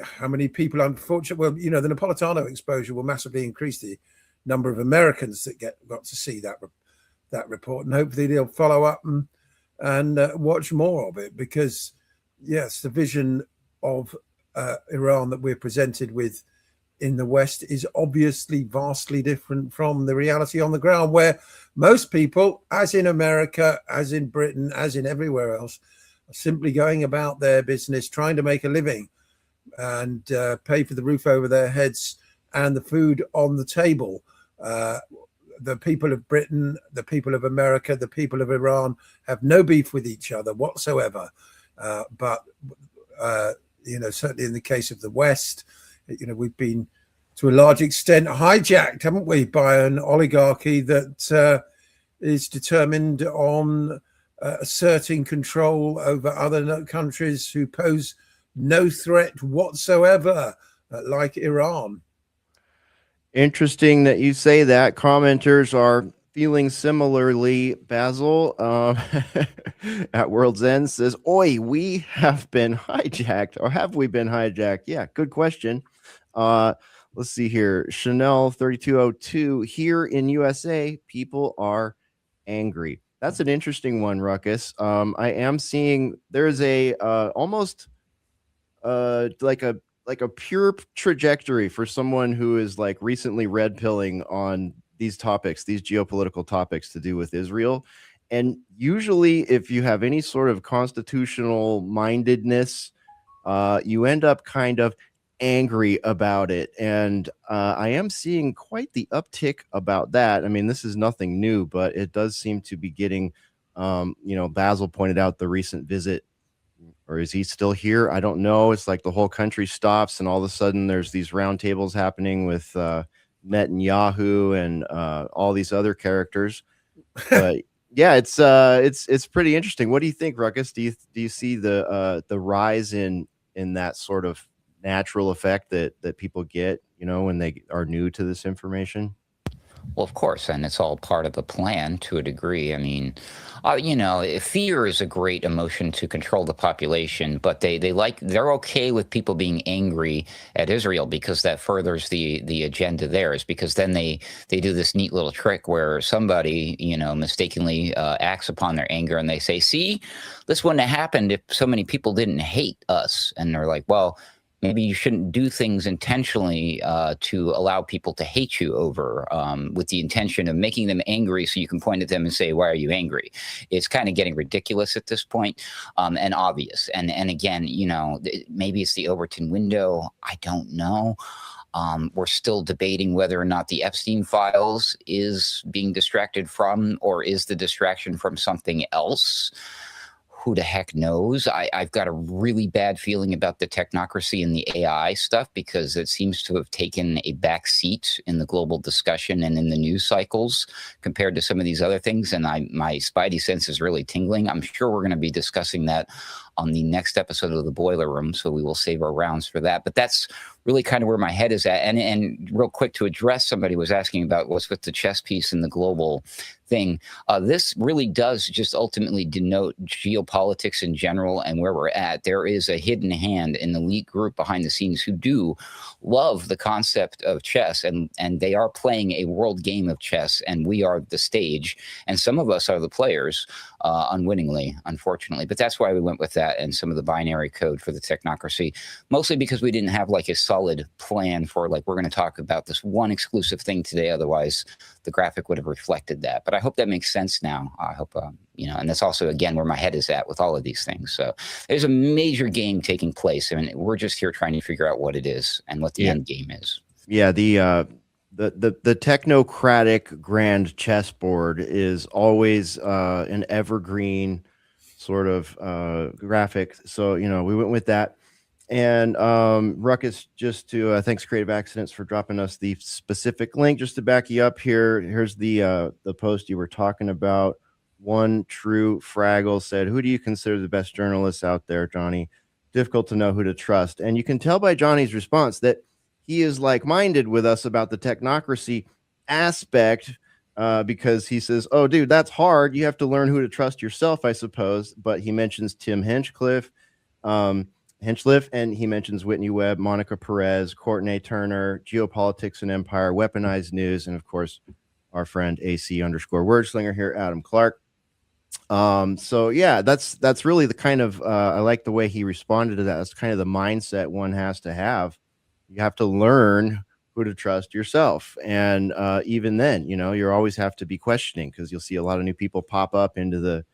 how many people, unfortunately, the Napolitano exposure will massively increase the number of Americans that got to see that report, and hopefully they'll follow up and watch more of it, because yes, the vision of Iran that we're presented with in the West is obviously vastly different from the reality on the ground, where most people, as in America, as in Britain, as in everywhere else, are simply going about their business, trying to make a living and pay for the roof over their heads and the food on the table. The people of Britain, the people of America, the people of Iran have no beef with each other whatsoever. But certainly in the case of the West, we've been to a large extent hijacked, haven't we, by an oligarchy that is determined on asserting control over other countries who pose no threat whatsoever, like Iran. Interesting that you say that. Commenters are feeling similarly. Basil at World's End says, "Oi, we have been hijacked, or have we been hijacked?" Yeah, good question. Let's see here. Chanel 3202, here in USA, people are angry. That's an interesting one, Ruckus. I am seeing there's a almost like a pure trajectory for someone who is like recently red pilling on these topics, these geopolitical topics to do with Israel. And usually, if you have any sort of constitutional mindedness, you end up kind of angry about it. And I am seeing quite the uptick about that. I mean, this is nothing new, but it does seem to be getting, Basil pointed out the recent visit, or is he still here? I don't know. It's like the whole country stops, and all of a sudden there's these roundtables happening with Netanyahu and all these other characters. But yeah, it's pretty interesting. What do you think, Ruckus? Do you see the rise in that sort of natural effect that people get, when they are new to this information? Well, of course, and it's all part of the plan to a degree. I mean, fear is a great emotion to control the population, but they're okay with people being angry at Israel because that furthers the agenda there. Is because then they do this neat little trick where somebody mistakenly acts upon their anger, and they say, "See, this wouldn't have happened if so many people didn't hate us." And they're like, "Well, maybe you shouldn't do things intentionally to allow people to hate you over with the intention of making them angry so you can point at them and say, why are you angry?" It's kind of getting ridiculous at this point, and obvious. And again, maybe it's the Overton window. I don't know. We're still debating whether or not the Epstein files is being distracted from, or is the distraction from something else. Who the heck knows? I've got a really bad feeling about the technocracy and the AI stuff because it seems to have taken a back seat in the global discussion and in the news cycles compared to some of these other things. And my spidey sense is really tingling. I'm sure we're going to be discussing that on the next episode of The Boiler Room, so we will save our rounds for that. But that's really kind of where my head is at. And real quick, to address, somebody was asking about what's with the chess piece and the global thing. This really does just ultimately denote geopolitics in general and where we're at. There is a hidden hand, an elite group behind the scenes who do love the concept of chess, and they are playing a world game of chess, and we are the stage, and some of us are the players, unwittingly, unfortunately. But that's why we went with that and some of the binary code for the technocracy, mostly because we didn't have like a solid plan for like, we're going to talk about this one exclusive thing today. Otherwise, the graphic would have reflected that. But I hope that makes sense now. I hope, and that's also, again, where my head is at with all of these things. So there's a major game taking place. I mean, we're just here trying to figure out what it is and what the end game is. Yeah, the technocratic grand chessboard is always an evergreen sort of graphic. So, we went with that. And Ruckus, just to thanks Creative Accidents for dropping us the specific link. Just to back you up here, here's the post you were talking about. One True Fraggle said, "Who do you consider the best journalists out there, Johnny? Difficult to know who to trust." And you can tell by Johnny's response that he is like-minded with us about the technocracy aspect, because he says, "Oh, dude, that's hard. You have to learn who to trust yourself, I suppose." But he mentions Tim Hinchcliffe, and he mentions Whitney Webb, Monica Perez, Courtney Turner, Geopolitics and Empire, Weaponized News, and of course, our friend AC_Wordslinger here, Adam Clark. So yeah, that's really the kind of I like the way he responded to that. That's kind of the mindset one has to have. You have to learn who to trust yourself, and even then, you always have to be questioning, because you'll see a lot of new people pop up into the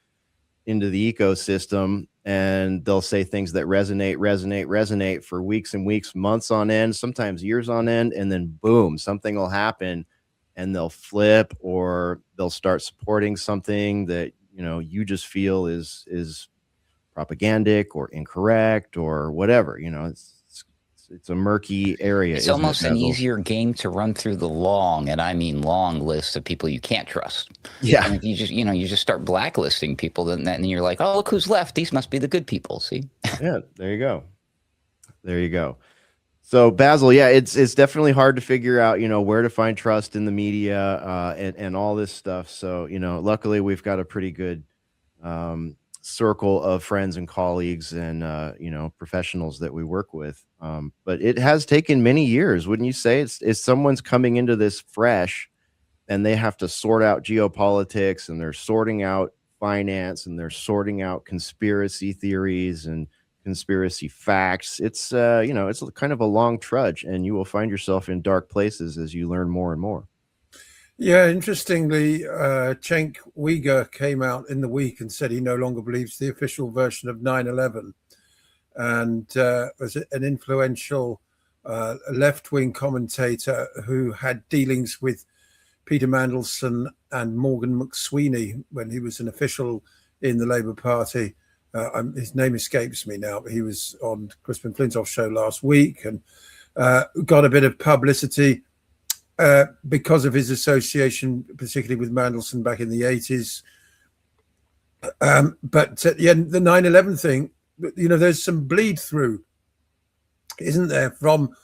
ecosystem, and they'll say things that resonate for weeks and weeks, months on end, sometimes years on end, and then boom, something will happen and they'll flip, or they'll start supporting something that you just feel is propagandic or incorrect or whatever. It's a murky area. It's almost an easier game to run through the long, and I mean long, list of people you can't trust. Yeah. And if you just start blacklisting people, then you're like, oh, look who's left. These must be the good people. See? Yeah, there you go. So Basil, yeah, it's definitely hard to figure out, where to find trust in the media, and all this stuff. So, luckily we've got a pretty good circle of friends and colleagues and professionals that we work with. But it has taken many years, wouldn't you say? It's someone's coming into this fresh, and they have to sort out geopolitics, and they're sorting out finance, and they're sorting out conspiracy theories and conspiracy facts. It's it's kind of a long trudge, and you will find yourself in dark places as you learn more and more. Yeah, interestingly, Cenk Uygur came out in the week and said he no longer believes the official version of 9/11, and was an influential left-wing commentator who had dealings with Peter Mandelson and Morgan McSweeney when he was an official in the Labour Party. His name escapes me now, but he was on Crispin Flintoff's show last week and got a bit of publicity because of his association, particularly with Mandelson back in the 80s. But the 9/11 thing, there's some bleed through, isn't there, from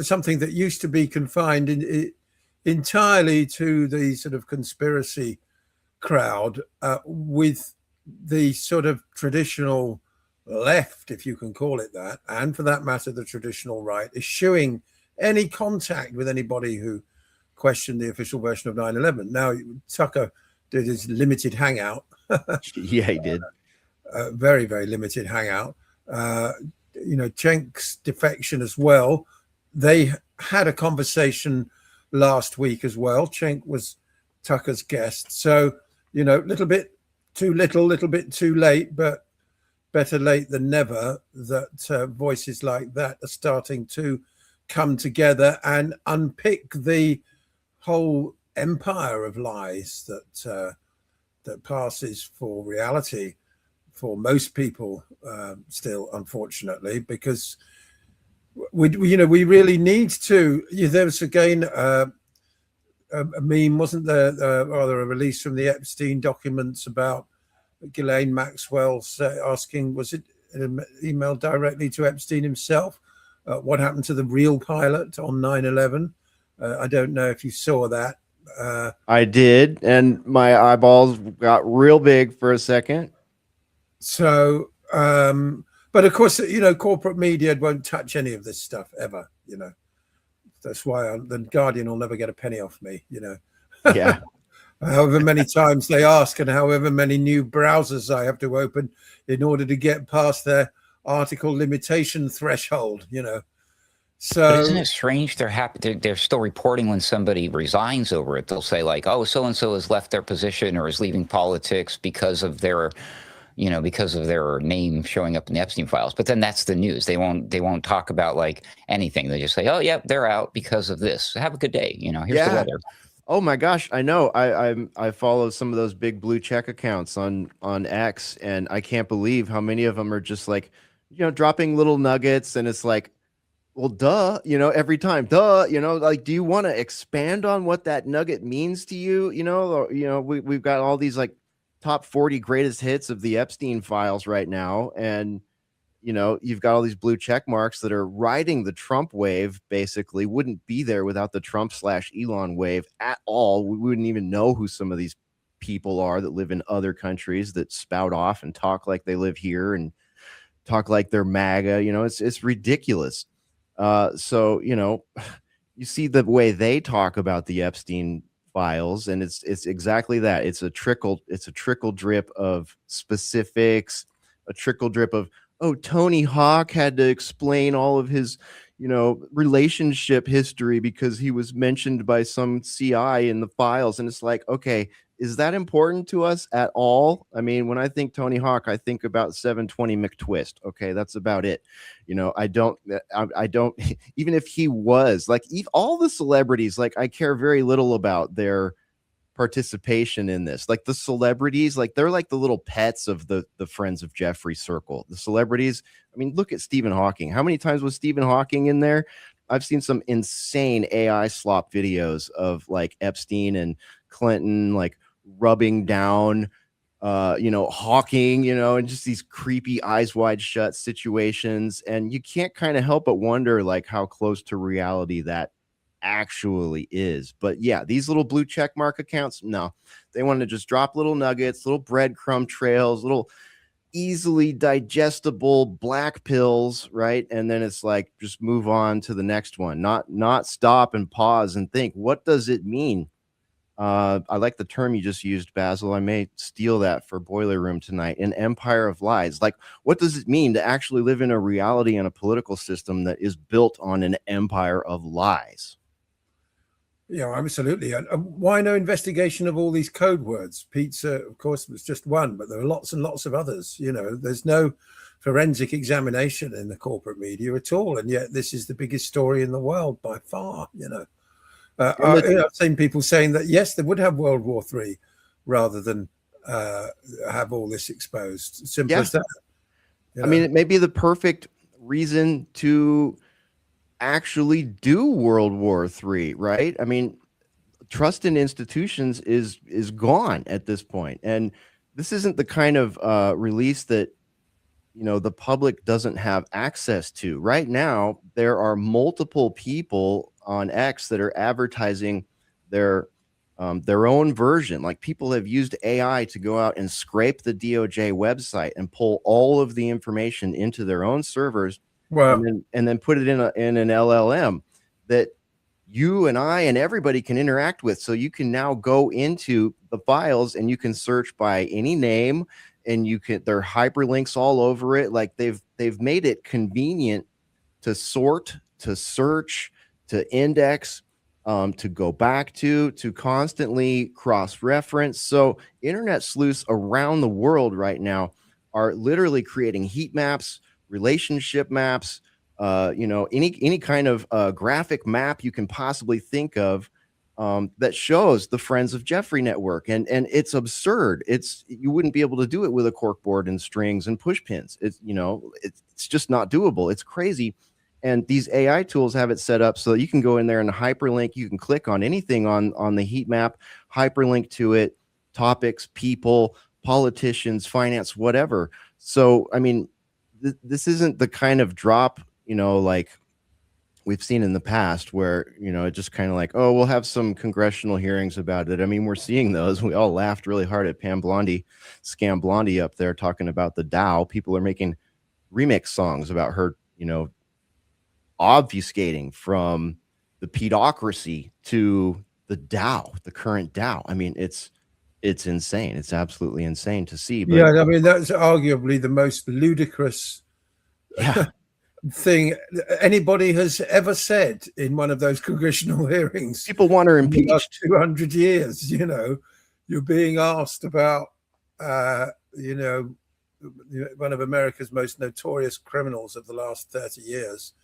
something that used to be confined entirely to the sort of conspiracy crowd, with the sort of traditional left, if you can call it that, and for that matter, the traditional right, eschewing any contact with anybody who questioned the official version of 9/11. Now, Tucker did his limited hangout. Yeah, he did. Very, very limited hangout. Cenk's defection as well. They had a conversation last week as well. Cenk was Tucker's guest. So, little bit too little, little bit too late, but better late than never that voices like that are starting to come together and unpick the whole empire of lies that passes for reality for most people still, unfortunately, because we really need to. There was again a meme, wasn't there? Rather, a release from the Epstein documents about Ghislaine Maxwell asking, was it an email directly to Epstein himself? What happened to the real pilot on 9/11? I don't know if you saw that. I did, and my eyeballs got real big for a second. So, but of course, corporate media won't touch any of this stuff ever. That's why the Guardian will never get a penny off me. Yeah. However many times they ask, and however many new browsers I have to open in order to get past their article limitation threshold. So, but isn't it strange? They're still reporting when somebody resigns over it. They'll say like, "Oh, so and so has left their position or is leaving politics because of their name showing up in the Epstein files." But then that's the news. They won't talk about like anything. They just say, "Oh, yeah, they're out because of this. Have a good day. Here's the weather." Oh my gosh, I know. I follow some of those big blue check accounts on X, and I can't believe how many of them are just like, dropping little nuggets, and it's like, well, duh, every time, duh, like, do you want to expand on what that nugget means to you? We've got all these like top 40 greatest hits of the Epstein files right now, and you've got all these blue check marks that are riding the Trump wave, basically wouldn't be there without the Trump/Elon wave at all. We wouldn't even know who some of these people are that live in other countries that spout off and talk like they live here and talk like they're MAGA. It's ridiculous. So, you see the way they talk about the Epstein files, and it's exactly that. It's a trickle drip of specifics, a trickle drip of, oh, Tony Hawk had to explain all of his, relationship history because he was mentioned by some CI in the files. And it's like, okay, is that important to us at all? I mean, when I think Tony Hawk, I think about 720 McTwist. Okay, that's about it. I don't, even if he was like all the celebrities, like I care very little about their participation in this. Like the celebrities, like they're like the little pets of the friends of Jeffrey circle. The celebrities, I mean, look at Stephen Hawking. How many times was Stephen Hawking in there? I've seen some insane AI slop videos of like Epstein and Clinton like rubbing down hawking, and just these creepy eyes wide shut situations. And you can't kind of help but wonder like how close to reality that actually is. But yeah, these little blue check mark accounts, no, they want to just drop little nuggets, little breadcrumb trails, little easily digestible black pills, right? And then it's like just move on to the next one, not stop and pause and think, what does it mean? I like the term you just used, Basil. I may steal that for Boiler Room tonight. An empire of lies. Like, what does it mean to actually live in a reality and a political system that is built on an empire of lies? Yeah, absolutely. And why no investigation of all these code words? Pizza, of course, was just one, but there are lots and lots of others. There's no forensic examination in the corporate media at all. And yet this is the biggest story in the world by far, I've seen people saying that, yes, they would have World War III rather than have all this exposed. Simple as that. I mean, it may be the perfect reason to actually do World War III, right? I mean, trust in institutions is gone at this point. And this isn't the kind of release that the public doesn't have access to. Right now, there are multiple people on X that are advertising their own version. Like, people have used AI to go out and scrape the DOJ website and pull all of the information into their own servers. Wow. And then put it in an LLM that you and I and everybody can interact with. So you can now go into the files and you can search by any name, and there are hyperlinks all over it. Like, they've made it convenient to sort, to search, to index, to go back to constantly cross-reference. So internet sleuths around the world right now are literally creating heat maps, relationship maps, any kind of graphic map you can possibly think of, that shows the Friends of Jeffrey network. And it's absurd. You wouldn't be able to do it with a corkboard and strings and push pins. It's just not doable. It's crazy. And these AI tools have it set up so that you can go in there and hyperlink. You can click on anything on the heat map, hyperlink to it, topics, people, politicians, finance, whatever. So, I mean, this isn't the kind of drop, like we've seen in the past where, it just kind of like, oh, we'll have some congressional hearings about it. I mean, we're seeing those. We all laughed really hard at Pam Blondie, Scam Blondie up there talking about the Dow. People are making remix songs about her, obfuscating from the pedocracy to the Dow, the current Dow. I mean, it's insane. It's absolutely insane to see. But yeah, I mean, that's arguably the most ludicrous thing anybody has ever said in one of those congressional hearings. People want her impeached. In the last 200 years, you're being asked about, one of America's most notorious criminals of the last 30 years.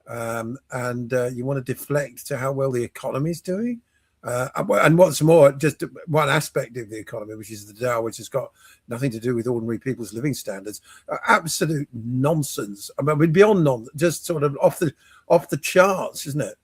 And you want to deflect to how well the economy is doing. And what's more, just one aspect of the economy, which is the Dow, which has got nothing to do with ordinary people's living standards. Absolute nonsense. I mean, beyond nonsense, just sort of off the charts, isn't it?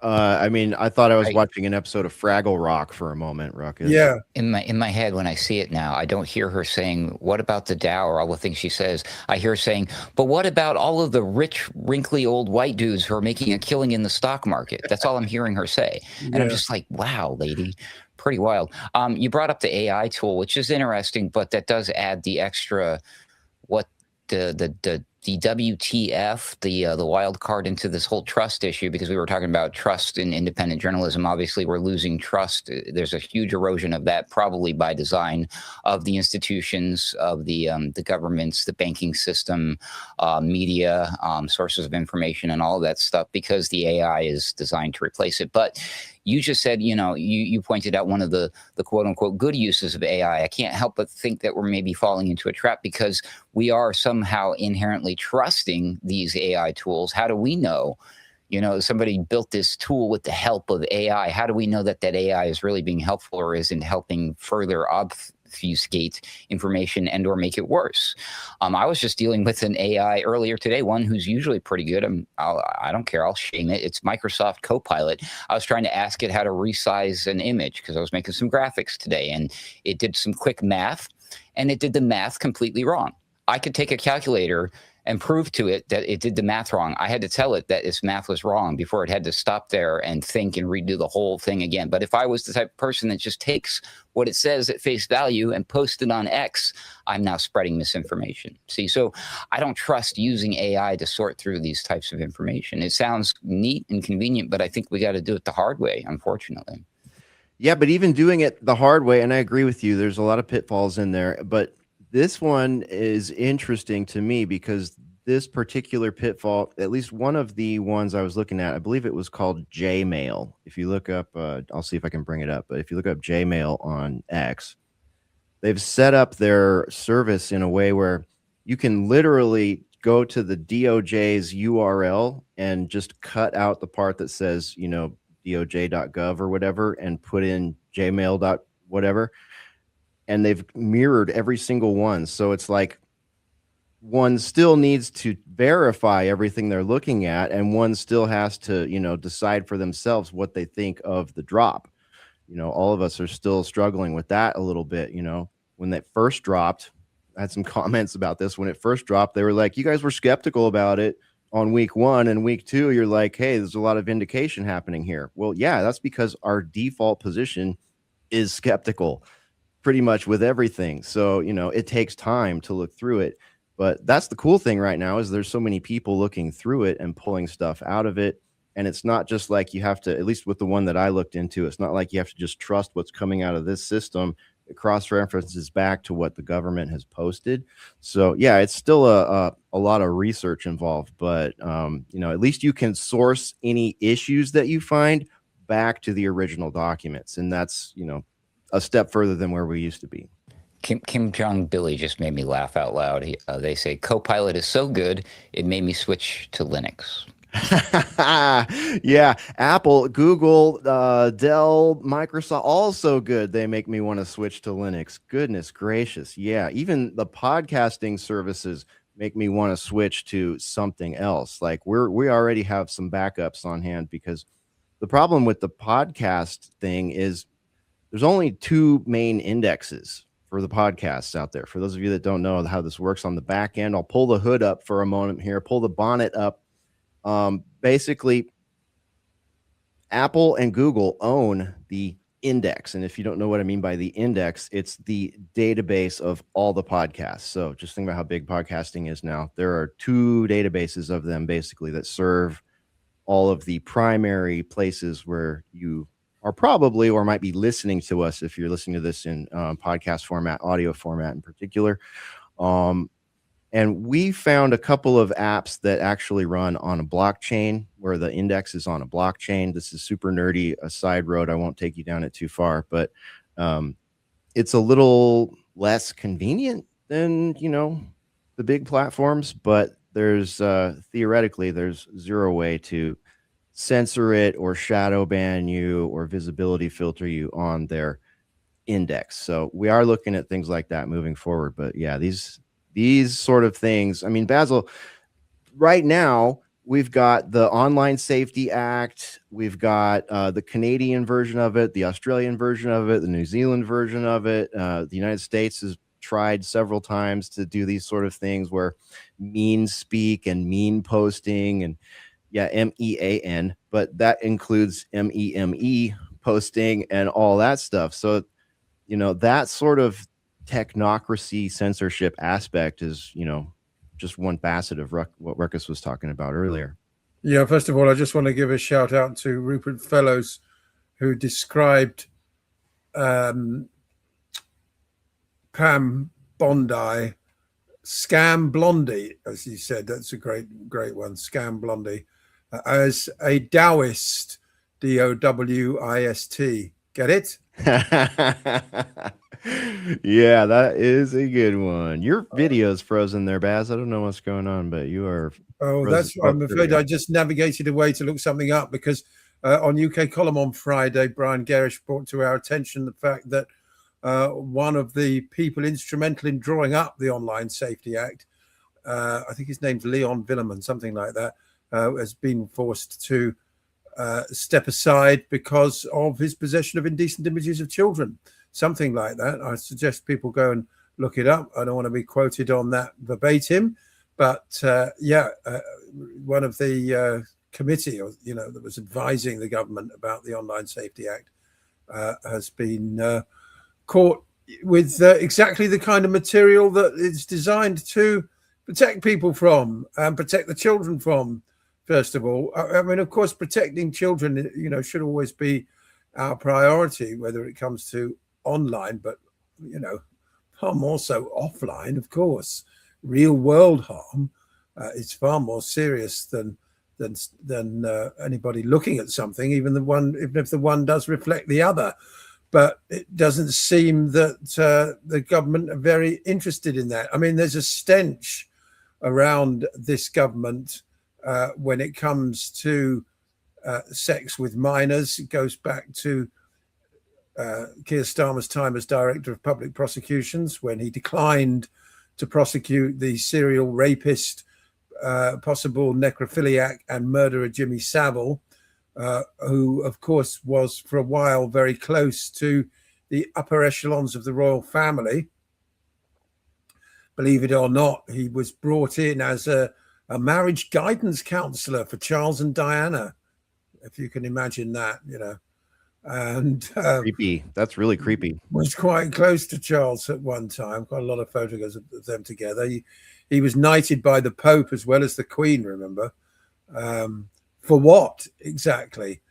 I mean, I thought I was watching an episode of Fraggle Rock for a moment, Ruckus. Yeah. In my head, when I see it now, I don't hear her saying, what about the Dow or all the things she says. I hear her saying, but what about all of the rich, wrinkly old white dudes who are making a killing in the stock market? That's all I'm hearing her say. And I'm just like, wow, lady, pretty wild. You brought up the AI tool, which is interesting, but that does add the extra, the WTF, the wild card into this whole trust issue, because we were talking about trust in independent journalism. Obviously, we're losing trust. There's a huge erosion of that, probably by design, of the institutions, of the governments, the banking system, media, sources of information, and all of that stuff, because the AI is designed to replace it. But you just said, you pointed out one of the quote unquote good uses of AI. I can't help but think that we're maybe falling into a trap because we are somehow inherently trusting these AI tools. How do we know, somebody built this tool with the help of AI? How do we know that AI is really being helpful or isn't helping further obfuscate information and or make it worse? I was just dealing with an AI earlier today, one who's usually pretty good. I don't care. I'll shame it. It's Microsoft Copilot. I was trying to ask it how to resize an image because I was making some graphics today, and it did some quick math. and it did the math completely wrong. I could take a calculator and prove to it that it did the math wrong. I had to tell it that its math was wrong before it had to stop there and think and redo the whole thing again. But if I was the type of person that just takes what it says at face value and posts it on X, I'm now spreading misinformation. See, so I don't trust using AI to sort through these types of information. It sounds neat and convenient, but I think we got to do it the hard way, unfortunately. Yeah, but even doing it the hard way, and I agree with you, there's a lot of pitfalls in there, but this one is interesting to me because this particular pitfall, at least one of the ones I was looking at, I believe it was called Gmail. If you look up, I'll see if I can bring it up, but if you look up Gmail on X, they've set up their service in a way where you can literally go to the DOJ's URL and just cut out the part that says, you know, DOJ.gov or whatever and put in Gmail. Whatever. And they've mirrored every single one. So it's like one still needs to verify everything they're looking at, and one still has to, you know, decide for themselves what they think of the drop. You know, all of us are still struggling with that a little bit. You know, when that first dropped, I had some comments about this. When it first dropped, they were like, you guys were skeptical about it on week 1, and week 2, you're like, hey, there's a lot of vindication happening here. Well, yeah, that's because our default position is skeptical pretty much with everything. So, you know, it takes time to look through it. But that's the cool thing right now is there's so many people looking through it and pulling stuff out of it. And it's not just like you have to, at least with the one that I looked into, it's not like you have to just trust what's coming out of this system. It cross-references back to what the government has posted. So, yeah, it's still a lot of research involved. But, you know, at least you can source any issues that you find back to the original documents. And that's, you know, a step further than where we used to be. Kim Jong Billy just made me laugh out loud. They say Copilot is so good, it made me switch to Linux. Yeah, Apple, Google, Dell, Microsoft, all so good. They make me want to switch to Linux. Goodness gracious. Yeah, even the podcasting services make me want to switch to something else. Like we already have some backups on hand, because the problem with the podcast thing is there's only 2 main indexes for the podcasts out there. For those of you that don't know how this works on the back end, I'll pull the hood up for a moment here, pull the bonnet up. Basically, Apple and Google own the index. And if you don't know what I mean by the index, it's the database of all the podcasts. So just think about how big podcasting is now. There are 2 databases of them basically that serve all of the primary places where you are probably or might be listening to us if you're listening to this in podcast format, audio format in particular. And we found a couple of apps that actually run on a blockchain where the index is on a blockchain. This is super nerdy, a side road. I won't take you down it too far, but it's a little less convenient than, you know, the big platforms, but there's theoretically, there's zero way to censor it or shadow ban you or visibility filter you on their index. So we are looking at things like that moving forward. But yeah, these sort of things. I mean, Basil, right now we've got the Online Safety Act. We've got the Canadian version of it, the Australian version of it, the New Zealand version of it. The United States has tried several times to do these sort of things where mean speak and mean posting and MEAN, but that includes MEME posting and all that stuff. So, you know, that sort of technocracy censorship aspect is, you know, just one facet of what Ruckus was talking about earlier. Yeah, first of all, I just want to give a shout out to Rupert Fellows, who described Pam Bondi, Scam Blondie, as he said. That's a great one, Scam Blondie, as a Taoist, DOWIST. Get it? Yeah, that is a good one. Your video's frozen there, Baz. I don't know what's going on, but you are. Oh, that's what I'm afraid. I just navigated away to look something up because on UK Column on Friday, Bryan Hesher brought to our attention the fact that one of the people instrumental in drawing up the Online Safety Act, I think his name's Leon Villeman, something like that, has been forced to step aside because of his possession of indecent images of children, something like that. I suggest people go and look it up. I don't want to be quoted on that verbatim, but one of the committee, that was advising the government about the Online Safety Act has been caught with exactly the kind of material that it's designed to protect people from and protect the children from. First of all, I mean, of course, protecting children, should always be our priority, whether it comes to online, but far more so offline. Of course, real world harm is far more serious than anybody looking at something, even if the one does reflect the other. But it doesn't seem that the government are very interested in that. I mean, there's a stench around this government when it comes to sex with minors. It goes back to Keir Starmer's time as Director of Public Prosecutions, when he declined to prosecute the serial rapist, possible necrophiliac and murderer Jimmy Savile, who, of course, was for a while very close to the upper echelons of the royal family. Believe it or not, he was brought in as a marriage guidance counselor for Charles and Diana, if you can imagine that, and creepy. That's really creepy. Was quite close to Charles at one time. Quite a lot of photographs of them together. He was knighted by the Pope as well as the Queen, remember? For what exactly?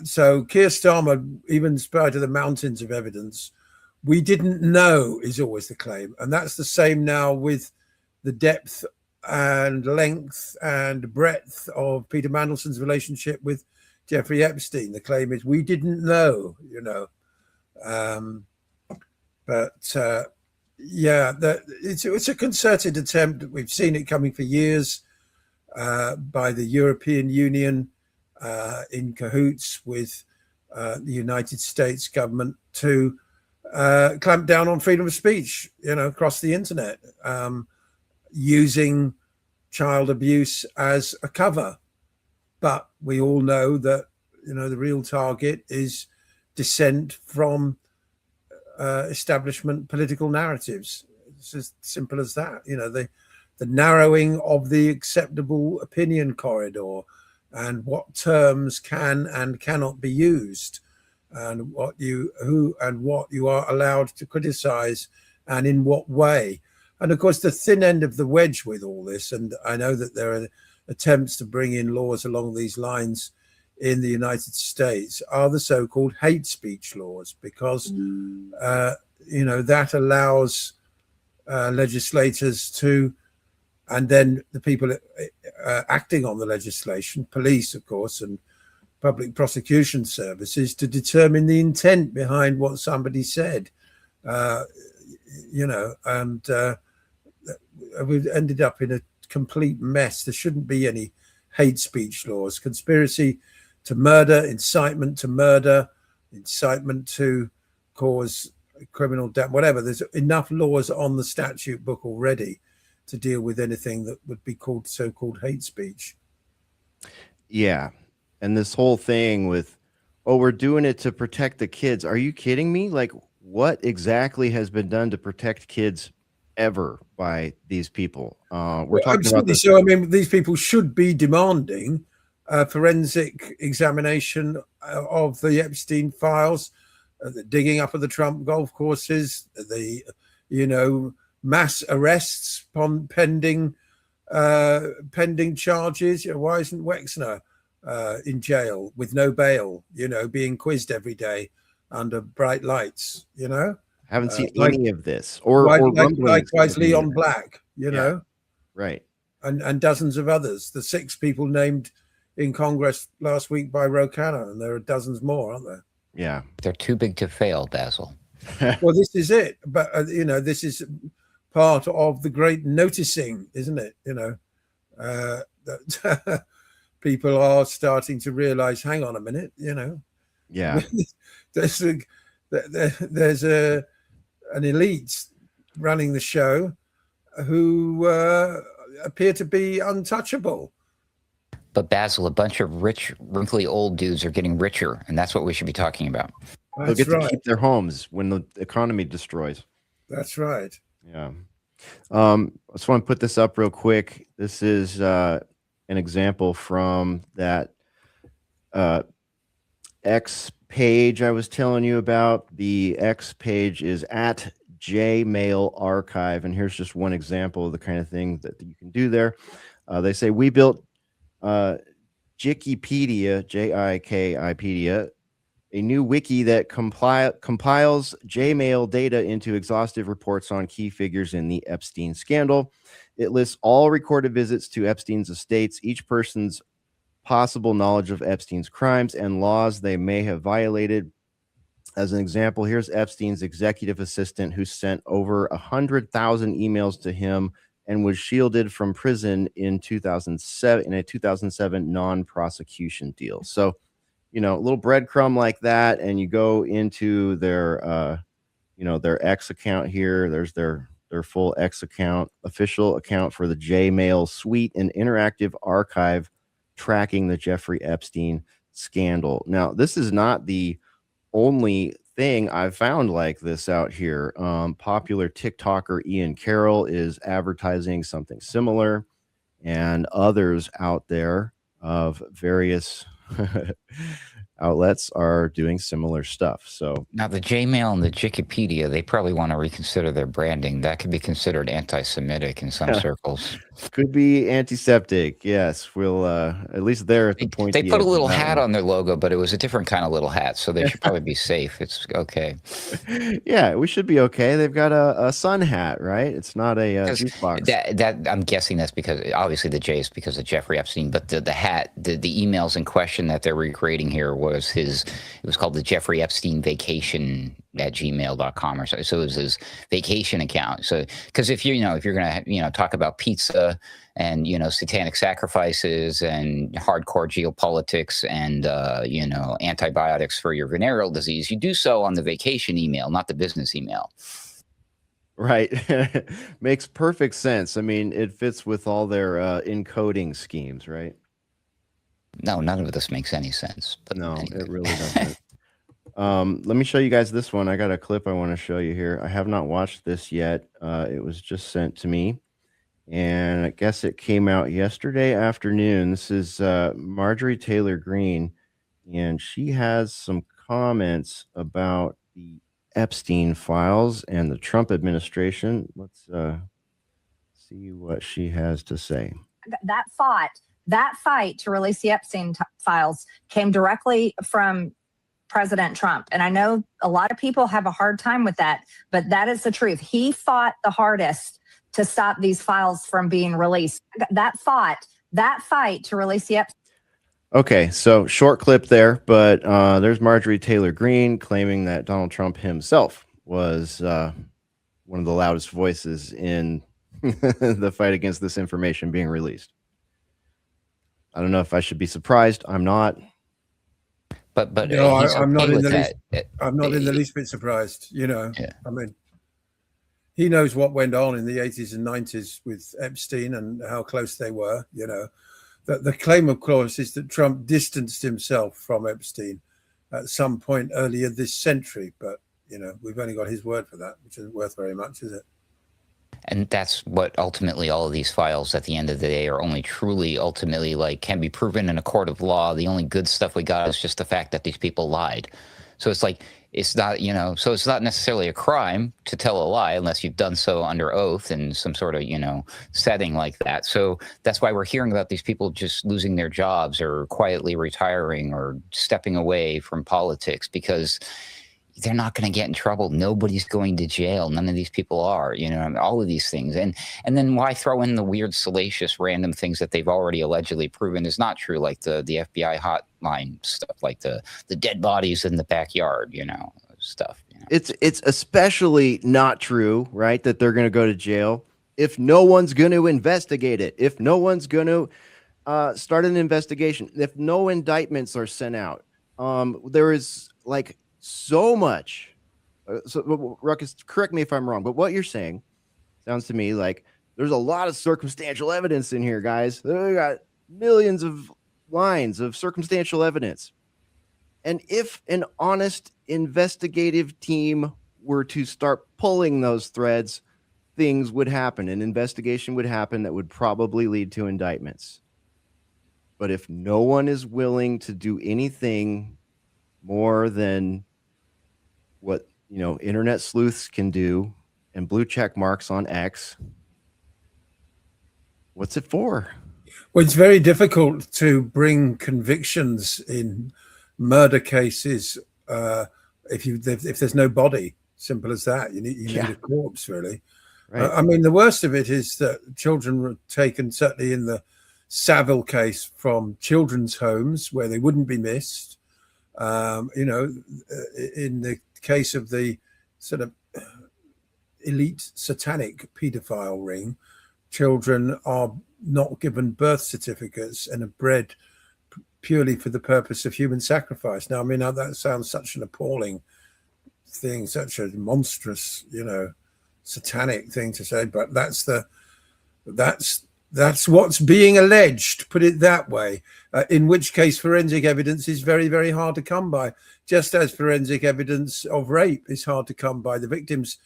So Keir Starmer, even in spite of the mountains of evidence, we didn't know, is always the claim. And that's the same now with the depth and length and breadth of Peter Mandelson's relationship with Jeffrey Epstein. The claim is we didn't know, it's a concerted attempt. We've seen it coming for years by the European Union in cahoots with the United States government to clamp down on freedom of speech, across the internet, using child abuse as a cover. But we all know that, the real target is dissent from establishment political narratives. It's as simple as that. The narrowing of the acceptable opinion corridor and what terms can and cannot be used, and what you are allowed to criticize and in what way. And of course, the thin end of the wedge with all this, and I know that there are attempts to bring in laws along these lines in the United States, are the so-called hate speech laws, because that allows legislators to, and then the people acting on the legislation, police, of course, and public prosecution services, to determine the intent behind what somebody said. We've ended up in a complete mess. There shouldn't be any hate speech laws. Conspiracy to murder, incitement to murder, incitement to cause criminal death, whatever. There's enough laws on the statute book already to deal with anything that would be called so-called hate speech. Yeah. And this whole thing with, we're doing it to protect the kids. Are you kidding me? Like, what exactly has been done to protect kids ever by these people? We're talking about this. So, I mean, these people should be demanding forensic examination of the Epstein files, the digging up of the Trump golf courses, the, mass arrests pending charges. Why isn't Wexner in jail with no bail, being quizzed every day under bright lights, Haven't seen any of this. Likewise, Leon Black, Right. And dozens of others. The 6 people named in Congress last week by Ro Khanna, and there are dozens more, aren't there? Yeah. They're too big to fail, Basil. Well, this is it. But, this is part of the great noticing, isn't it? That people are starting to realize, hang on a minute, Yeah. there's an elite running the show who appear to be untouchable. But Basil, a bunch of rich, wrinkly old dudes are getting richer, and that's what we should be talking about. They'll get to keep their homes when the economy destroys. That's right. Yeah. I just want to put this up real quick. This is an example from that X page I was telling you about. The X page is at Jmail Archive, and here's just one example of the kind of thing that you can do there. They say we built Jikipedia, Jikipedia, a new wiki that compiles Jmail data into exhaustive reports on key figures in the Epstein scandal. It lists all recorded visits to Epstein's estates, each person's possible knowledge of Epstein's crimes, and laws they may have violated. As an example, here's Epstein's executive assistant who sent over 100,000 emails to him and was shielded from prison in 2007 in a 2007 non-prosecution deal. So, you know, a little breadcrumb like that, and you go into their their X account here. There's their full X account, official account for the Jmail suite, and interactive archive tracking the Jeffrey Epstein scandal. Now, this is not the only thing I've found like this out here. Popular TikToker Ian Carroll is advertising something similar, and others out there of various outlets are doing similar stuff. So now the Jmail and the Wikipedia, they probably want to reconsider their branding. That could be considered anti-Semitic in some circles. Could be antiseptic. Yes, we'll at least they're at the point. They put a little hat on their logo, but it was a different kind of little hat, so they should probably be safe. It's okay. Yeah, we should be okay. They've got a sun hat, right? It's not a juice box. That I'm guessing that's because obviously the J is because of Jeffrey Epstein, but the hat, the emails in question that they're recreating here was it was called the Jeffrey Epstein Vacation at gmail.com or so. So it was his vacation account. So, because if you're going to, talk about pizza and, satanic sacrifices and hardcore geopolitics and, antibiotics for your venereal disease, you do so on the vacation email, not the business email. Right. Makes perfect sense. I mean, it fits with all their encoding schemes, right? No, none of this makes any sense. But no, anyway. It really doesn't. Let me show you guys this one. I got a clip I want to show you here. I have not watched this yet. It was just sent to me, and I guess it came out yesterday afternoon. This is Marjorie Taylor Greene, and she has some comments about the Epstein files and the Trump administration. Let's see what she has to say. That fight to release the Epstein files came directly from President Trump. And I know a lot of people have a hard time with that, but that is the truth. He fought the hardest to stop these files from being released. That fight to release the Epstein. Okay, so short clip there, but there's Marjorie Taylor Greene claiming that Donald Trump himself was one of the loudest voices in the fight against this information being released. I don't know if I should be surprised. I'm not. But no, I'm not in the least. I'm not in the least bit surprised. Yeah. I mean, he knows what went on in the 80s and 90s with Epstein and how close they were. The claim, of course, is that Trump distanced himself from Epstein at some point earlier this century. But we've only got his word for that, which isn't worth very much, is it? And that's what ultimately all of these files at the end of the day are only truly ultimately can be proven in a court of law. The only good stuff we got is just the fact that these people lied. So it's it's not, so it's not necessarily a crime to tell a lie unless you've done so under oath in some sort of, setting like that. So that's why we're hearing about these people just losing their jobs or quietly retiring or stepping away from politics because they're not going to get in trouble. Nobody's going to jail. None of these people are, all of these things. And then why throw in the weird, salacious, random things that they've already allegedly proven is not true, like the FBI hotline stuff, like the dead bodies in the backyard, stuff. It's especially not true, right, that they're going to go to jail if no one's going to investigate it, if no one's going to start an investigation, if no indictments are sent out. There is so much. So Ruckus, correct me if I'm wrong, but what you're saying sounds to me like there's a lot of circumstantial evidence in here, guys. They got millions of lines of circumstantial evidence. And if an honest investigative team were to start pulling those threads, things would happen. An investigation would happen that would probably lead to indictments. But if no one is willing to do anything more than what, internet sleuths can do and blue check marks on X, what's it for? Well, it's very difficult to bring convictions in murder cases if there's no body. Simple as that. You need a corpse, really. Right. I mean, the worst of it is that children were taken, certainly in the Savile case, from children's homes where they wouldn't be missed. In the case of the sort of elite satanic paedophile ring, children are not given birth certificates and are bred purely for the purpose of human sacrifice. Now, I mean, that sounds such an appalling thing, such a monstrous, satanic thing to say, but that's what's being alleged, put it that way, in which case forensic evidence is very, very hard to come by, just as forensic evidence of rape is hard to come by. The victims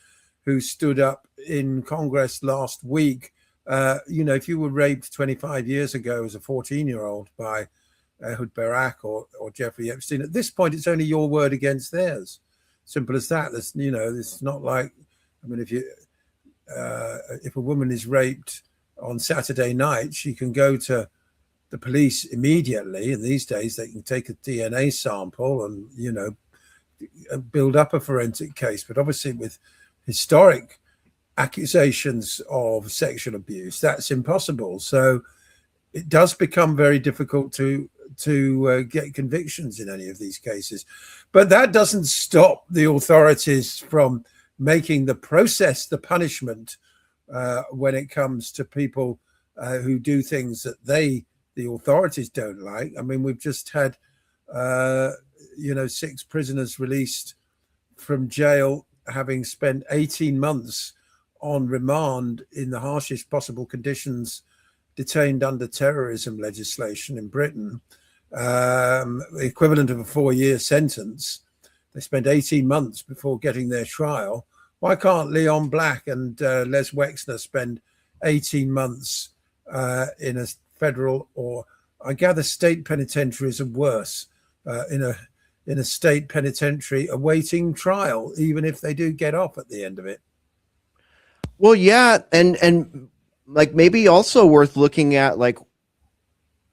who stood up in Congress last week, if you were raped 25 years ago as a 14-year-old by Ehud Barak or Jeffrey Epstein, at this point it's only your word against theirs. Simple as that. It's not like, I mean, if a woman is raped on Saturday night, she can go to the police immediately, and these days they can take a DNA sample and build up a forensic case. But obviously with historic accusations of sexual abuse, that's impossible. So it does become very difficult to get convictions in any of these cases. But that doesn't stop the authorities from making the process, the punishment, when it comes to people who do things that the authorities don't like. I mean, we've just had 6 prisoners released from jail, having spent 18 months on remand in the harshest possible conditions, detained under terrorism legislation in Britain, the equivalent of a 4-year sentence. They spent 18 months before getting their trial. Why can't Leon Black and Les Wexner spend 18 months in a federal, or I gather state penitentiaries are worse, in a state penitentiary awaiting trial, even if they do get off at the end of it? Well, yeah, and like maybe also worth looking at, like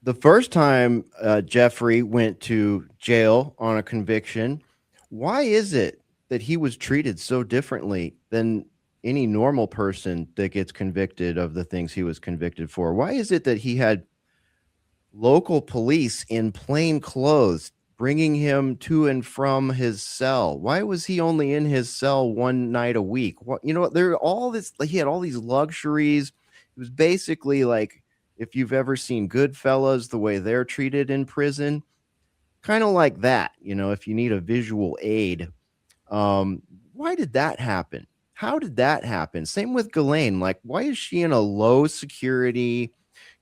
the first time Jeffrey went to jail on a conviction, why is it that he was treated so differently than any normal person that gets convicted of the things he was convicted for? Why is it that he had local police in plain clothes bringing him to and from his cell? Why was he only in his cell one night a week? What, there all this, like, he had all these luxuries. It was basically like, if you've ever seen Goodfellas, the way they're treated in prison, kind of like that, if you need a visual aid. Why did that happen? How did that happen? Same with Ghislaine. Like, why is she in a low security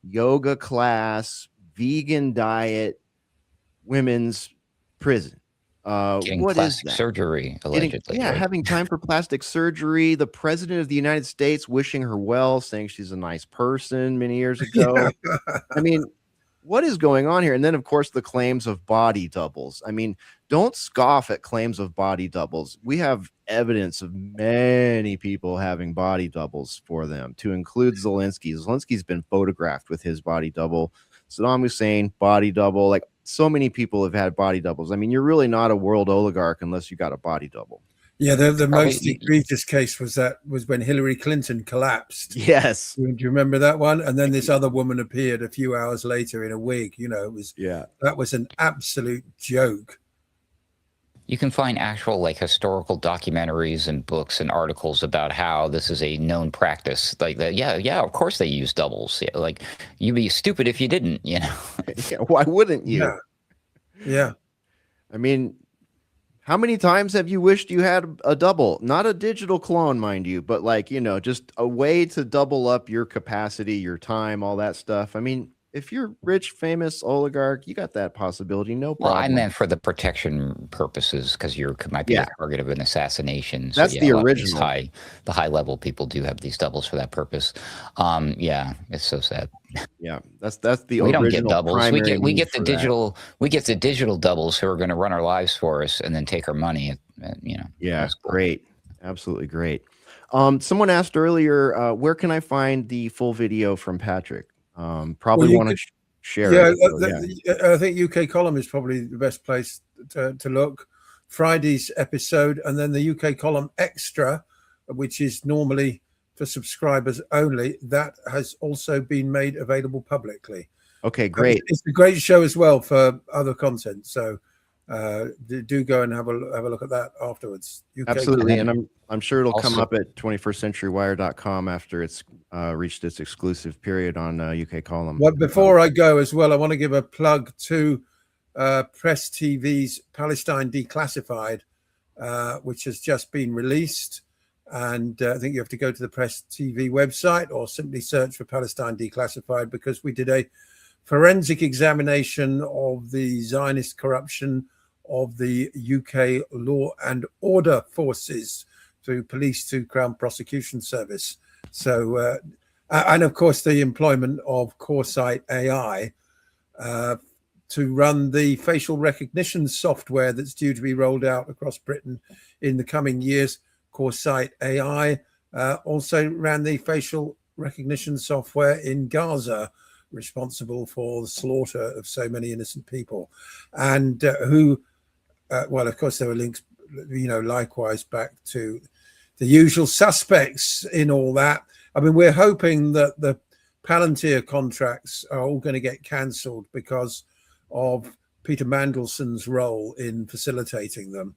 yoga class, vegan diet, women's prison? Getting what is plastic that? surgery, allegedly. Right? Having time for plastic surgery. The president of the United States wishing her well, saying she's a nice person many years ago. I mean, what is going on here? And then, of course, the claims of body doubles. I mean, don't scoff at claims of body doubles. We have evidence of many people having body doubles for them, to include Zelensky. Zelensky's been photographed with his body double. Saddam Hussein, body double. Like, so many people have had body doubles. I mean, you're really not a world oligarch unless you got a body double. Yeah, the most egregious case was when Hillary Clinton collapsed. Yes. Do you remember that one? And then this other woman appeared a few hours later in a wig. That was an absolute joke. You can find actual historical documentaries and books and articles about how this is a known practice. Like that, yeah, of course they use doubles. Yeah, like, you'd be stupid if you didn't, Yeah, why wouldn't you? Yeah. I mean, how many times have you wished you had a double? Not a digital clone, mind you, but just a way to double up your capacity, your time, all that stuff. I mean, if you're rich, famous, oligarch, you got that possibility. No Well, problem. I meant for the protection purposes because you might be Yeah. the target of an assassassination. That's yeah, the a lot of these original. the high level people do have these doubles for that purpose. Yeah, it's so sad. Yeah, that's the We original don't get doubles. primary We need get the for that. digital doubles who are going to run our lives for us and then take our money. Yeah, that's cool. great. Absolutely great. Someone asked earlier, where can I find the full video from Patrick? Probably want to share Yeah, it. I think UK Column is probably the best place to look. Friday's episode, and then the UK Column Extra, which is normally for subscribers only, that has also been made available publicly. Okay, great. It's a great show as well for other content. So do go and have a look at that afterwards. Absolutely, and I'm sure it'll come up at 21stcenturywire.com after it's reached its exclusive period on UK Column. Well, before I go as well, I want to give a plug to Press TV's Palestine Declassified, which has just been released. And I think you have to go to the Press TV website or simply search for Palestine Declassified, because we did a forensic examination of the Zionist corruption of the UK law and order forces, through police to Crown Prosecution Service. So, and of course, the employment of Coresight AI to run the facial recognition software that's due to be rolled out across Britain in the coming years. Coresight AI also ran the facial recognition software in Gaza, responsible for the slaughter of so many innocent people, and well, of course, there were links, likewise back to the usual suspects in all that. I mean, we're hoping that the Palantir contracts are all going to get cancelled because of Peter Mandelson's role in facilitating them.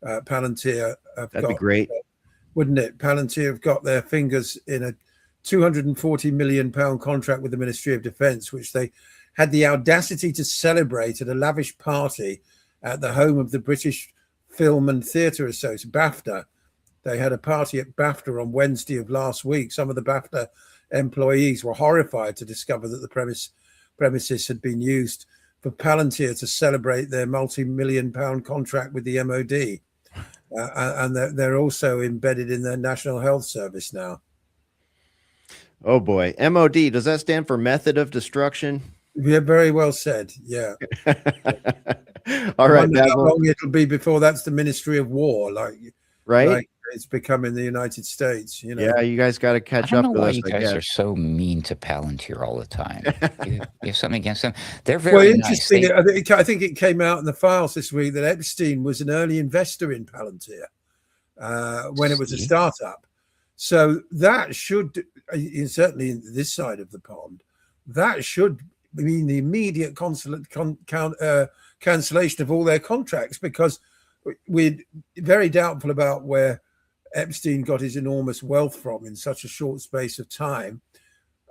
Palantir that'd be great, wouldn't it? Palantir have got their fingers in a £240 million contract with the Ministry of Defence, which they had the audacity to celebrate at a lavish party at the home of the British Film and Theatre Association, BAFTA. They had a party at BAFTA on Wednesday of last week. Some of the BAFTA employees were horrified to discover that the premises had been used for Palantir to celebrate their multi-million-pound contract with the MOD. And they're also embedded in their National Health Service now. Oh boy, MOD, does that stand for Method of Destruction? Yeah, very well said. Yeah. All right, how long it'll be before that's the Ministry of War, right? Like it's become in the United States. Yeah, you guys got to catch up. I don't know why you guys are so mean to Palantir all the time. You have something against them? They're very interesting. Nice. I think it came out in the files this week that Epstein was an early investor in Palantir when it was a startup. So that should, certainly in this side of the pond, that should mean the immediate cancellation of all their contracts, because we're very doubtful about where Epstein got his enormous wealth from in such a short space of time.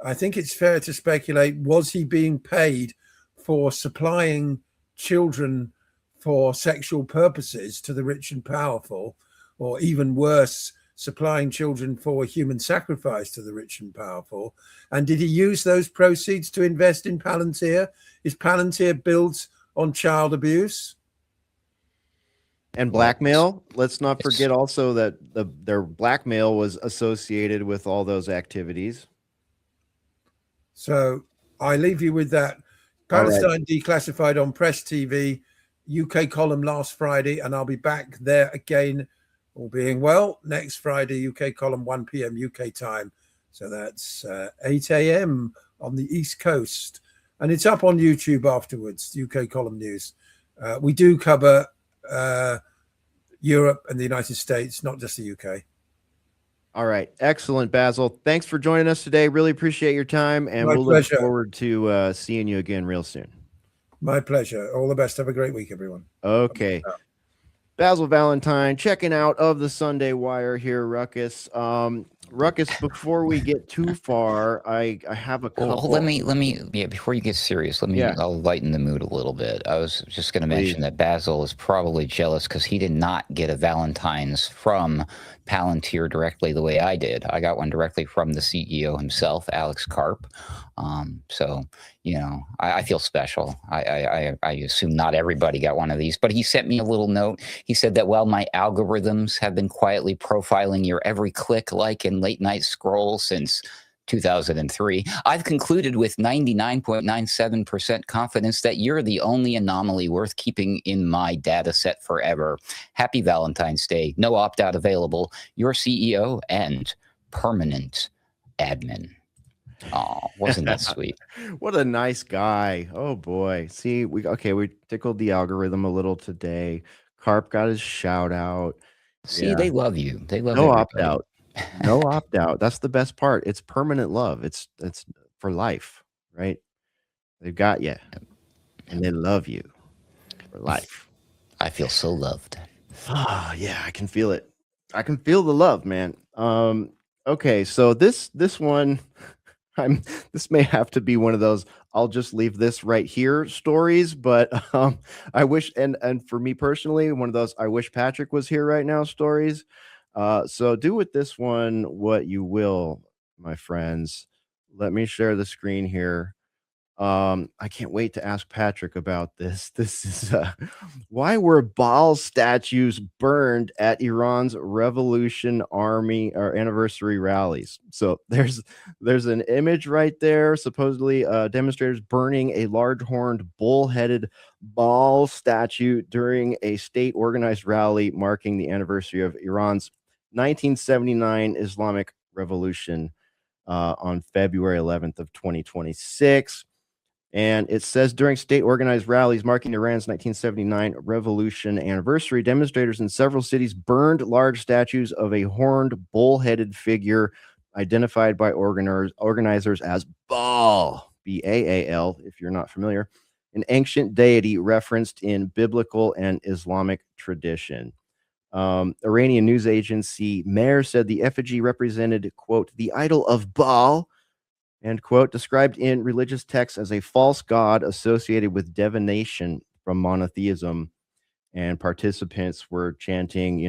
I think it's fair to speculate, was he being paid for supplying children for sexual purposes to the rich and powerful, or even worse, supplying children for human sacrifice to the rich and powerful? And did he use those proceeds to invest in Palantir? Is Palantir built on child abuse and blackmail? Let's not forget also that their blackmail was associated with all those activities. So I leave you with that. Palestine Declassified on Press TV, UK Column last Friday, and I'll be back there again, all being well, next Friday, UK Column 1 p.m. UK time. So that's 8 a.m. on the East Coast. And it's up on YouTube afterwards, UK Column News. We do cover Europe and the United States, not just the UK. All right. Excellent, Basil. Thanks for joining us today. Really appreciate your time. And we'll look forward to seeing you again real soon. My pleasure. All the best. Have a great week, everyone. Okay. Basil Valentine checking out of the Sunday Wire here, Ruckus. Ruckus, before we get too far, I have a couple. Well, let me, yeah, before you get serious, I'll lighten the mood a little bit. I was just going to mention that Basil is probably jealous because he did not get a Valentine's from Palantir directly the way I did. I got one directly from the CEO himself, Alex Karp. So, I feel special. I assume not everybody got one of these, but he sent me a little note. He said that while my algorithms have been quietly profiling your every click, like, and late night scroll since 2003, I've concluded with 99.97% confidence that you're the only anomaly worth keeping in my data set forever. Happy Valentine's Day. No opt-out available. Your CEO and permanent admin. Oh, wasn't that sweet? What a nice guy. Oh boy. See, we tickled the algorithm a little today. Carp got his shout out. See, they love you. They love no everybody. Opt-out. No opt-out. That's the best part. It's permanent love. It's for life, right? They've got you, and they love you for life. I feel so loved. Oh, yeah, I can feel it. I can feel the love, man. Okay, so this one, this may have to be one of those I'll just leave this right here stories, but I wish, and for me personally, one of those I wish Patrick was here right now stories. So do with this one what you will, my friends. Let me share the screen here. I can't wait to ask Patrick about this. This is why were Baal statues burned at Iran's Revolution Army or anniversary rallies? So there's an image right there. Supposedly, demonstrators burning a large-horned, bull-headed Baal statue during a state-organized rally marking the anniversary of Iran's 1979 Islamic Revolution on February 11th of 2026. And it says during state-organized rallies marking Iran's 1979 revolution anniversary, demonstrators in several cities burned large statues of a horned, bull-headed figure identified by organizers as Baal, B-A-A-L, if you're not familiar, an ancient deity referenced in biblical and Islamic tradition. Iranian news agency Mehr said the effigy represented, quote, the idol of Baal, end quote, described in religious texts as a false god associated with divination from monotheism. And participants were chanting,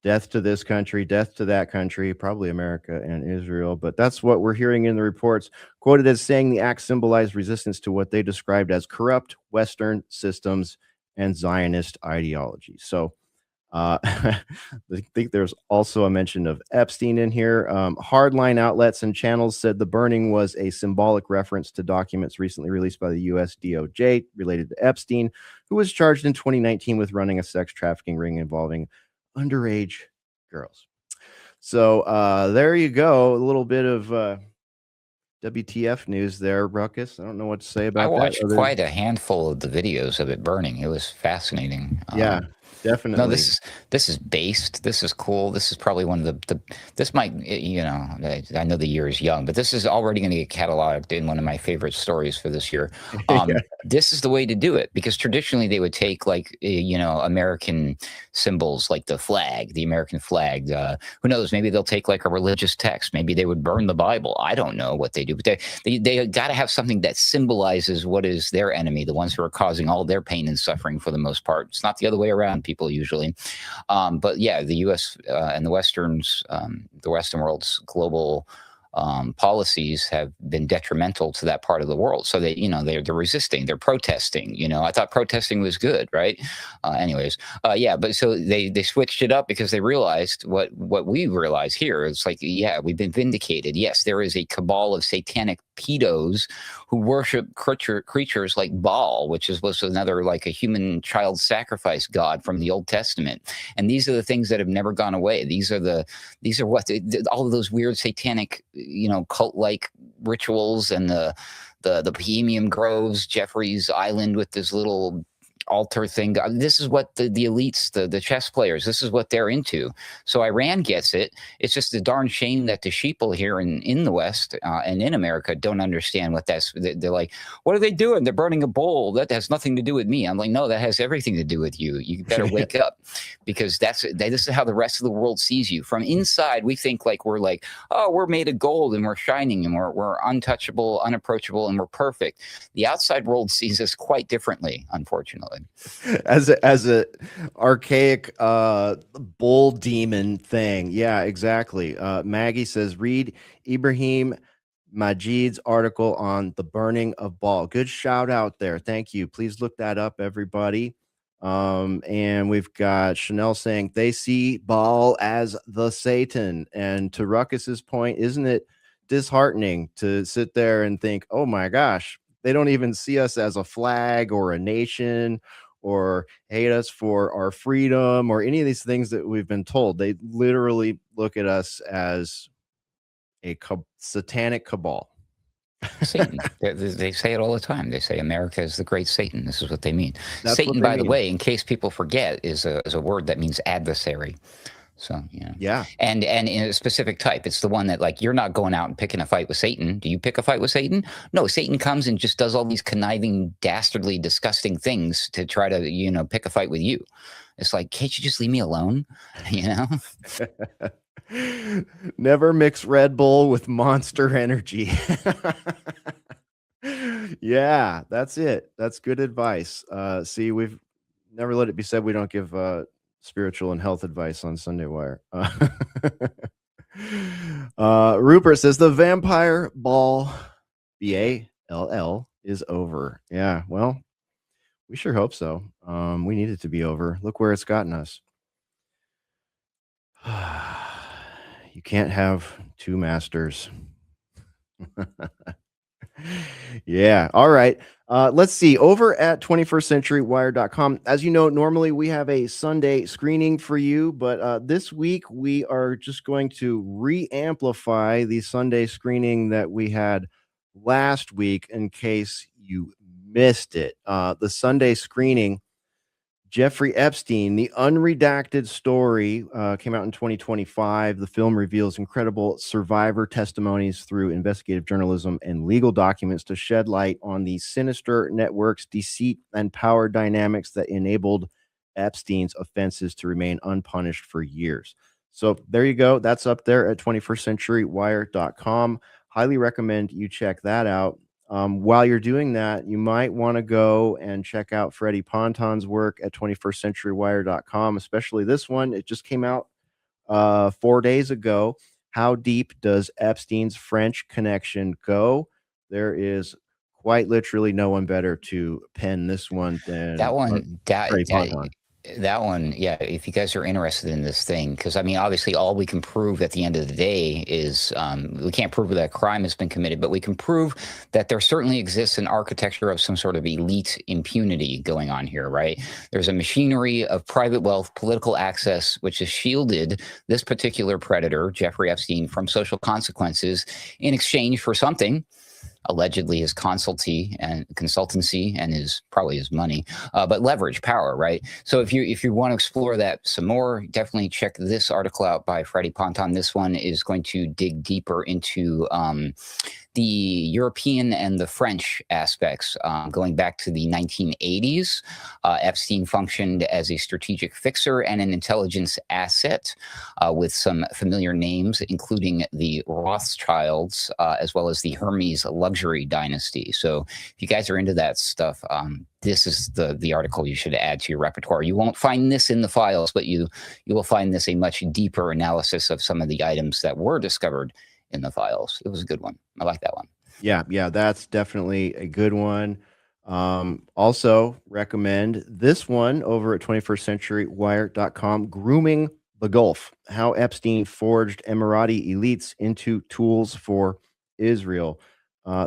death to this country, death to that country, probably America and Israel. But that's what we're hearing in the reports, quoted as saying the act symbolized resistance to what they described as corrupt Western systems and Zionist ideology. So I think there's also a mention of Epstein in here. Hardline outlets and channels said the burning was a symbolic reference to documents recently released by the U.S. DOJ related to Epstein, who was charged in 2019 with running a sex trafficking ring involving underage girls. So there you go. A little bit of WTF news there, Ruckus. I don't know what to say about that. I watched quite a handful of the videos of it burning. It was fascinating. Yeah. Definitely. No, this is based. This is cool. This is probably one of the this might, I know the year is young, but this is already going to get cataloged in one of my favorite stories for this year. This is the way to do it, because traditionally they would take American symbols like the flag, the American flag. Who knows? Maybe they'll take like a religious text. Maybe they would burn the Bible. I don't know what they do, but they got to have something that symbolizes what is their enemy, the ones who are causing all their pain and suffering for the most part. It's not the other way around. People usually, but yeah, the U.S. And the Western world's global policies have been detrimental to that part of the world. So they, they're resisting, they're protesting. I thought protesting was good, right? But so they switched it up because they realized what we realize here. It's like, yeah, we've been vindicated. Yes, there is a cabal of satanic pedos who worship creatures like Baal, which was another like a human child sacrifice god from the Old Testament. And these are the things that have never gone away. These are what all of those weird satanic, cult-like rituals and the Bohemian Groves, Jeffrey's Island with this little altar thing. This is what the elites, the chess players, this is what they're into. So Iran gets it. It's just a darn shame that the sheeple here in the West and in America don't understand what that's. They're like, what are they doing? They're burning a bowl. That has nothing to do with me. I'm like, no, that has everything to do with you. You better wake up, because this is how the rest of the world sees you. From inside, we think like we're like, oh, we're made of gold and we're shining and we're untouchable, unapproachable, and we're perfect. The outside world sees us quite differently, unfortunately. As a archaic bull demon thing. Yeah, exactly. Maggie says, read Ibrahim Majid's article on the burning of Baal. Good shout out there. Thank you. Please look that up, everybody. And we've got Chanel saying they see Baal as the Satan. And to Ruckus's point, isn't it disheartening to sit there and think, oh my gosh, they don't even see us as a flag or a nation or hate us for our freedom or any of these things that we've been told. They literally look at us as a satanic cabal. Satan. They say it all the time. They say America is the great Satan. This is what they mean. That's Satan, by the way, in case people forget, is a word that means adversary. So, yeah. And in a specific type, it's the one that, like, you're not going out and picking a fight with Satan. Do you pick a fight with Satan? No, Satan comes and just does all these conniving, dastardly, disgusting things to try to, pick a fight with you. It's like, can't you just leave me alone? Never mix Red Bull with Monster Energy. Yeah, that's it. That's good advice. See, we've never let it be said we don't give spiritual and health advice on Sunday Wire. Rupert says the vampire ball, BALL, is over. Yeah, well, we sure hope so. We need it to be over. Look where it's gotten us. You can't have two masters. Yeah. All right. Let's see. Over at 21stcenturywire.com, as you know, normally we have a Sunday screening for you, but this week we are just going to re-amplify the Sunday screening that we had last week in case you missed it. The Sunday screening, Jeffrey Epstein, the unredacted story, came out in 2025. The film reveals incredible survivor testimonies through investigative journalism and legal documents to shed light on the sinister networks, deceit, and power dynamics that enabled Epstein's offenses to remain unpunished for years. So there you go. That's up there at 21stcenturywire.com. Highly recommend you check that out. While you're doing that, you might want to go and check out Freddie Ponton's work at 21stcenturywire.com, especially this one. It just came out 4 days ago. How deep does Epstein's French connection go? There is quite literally no one better to pen this one than that one. Freddie Ponton. That one, yeah, if you guys are interested in this thing, because I mean, obviously all we can prove at the end of the day is we can't prove that a crime has been committed, but we can prove that there certainly exists an architecture of some sort of elite impunity going on here, right? There's a machinery of private wealth, political access, which has shielded this particular predator, Jeffrey Epstein, from social consequences in exchange for something, allegedly his consultancy and his probably his money, but leverage, power, right? So if you want to explore that some more, definitely check this article out by Freddie Ponton. This one is going to dig deeper into the European and the French aspects, going back to the 1980s. Epstein functioned as a strategic fixer and an intelligence asset with some familiar names, including the Rothschilds, as well as the Hermes luxury dynasty. So if you guys are into that stuff, this is the article you should add to your repertoire. You won't find this in the files, but you will find this a much deeper analysis of some of the items that were discovered in the files. It was a good one. I like that one. Yeah, that's definitely a good one. Also recommend this one over at 21stcenturywire.com, Grooming the Gulf, how Epstein forged Emirati elites into tools for Israel.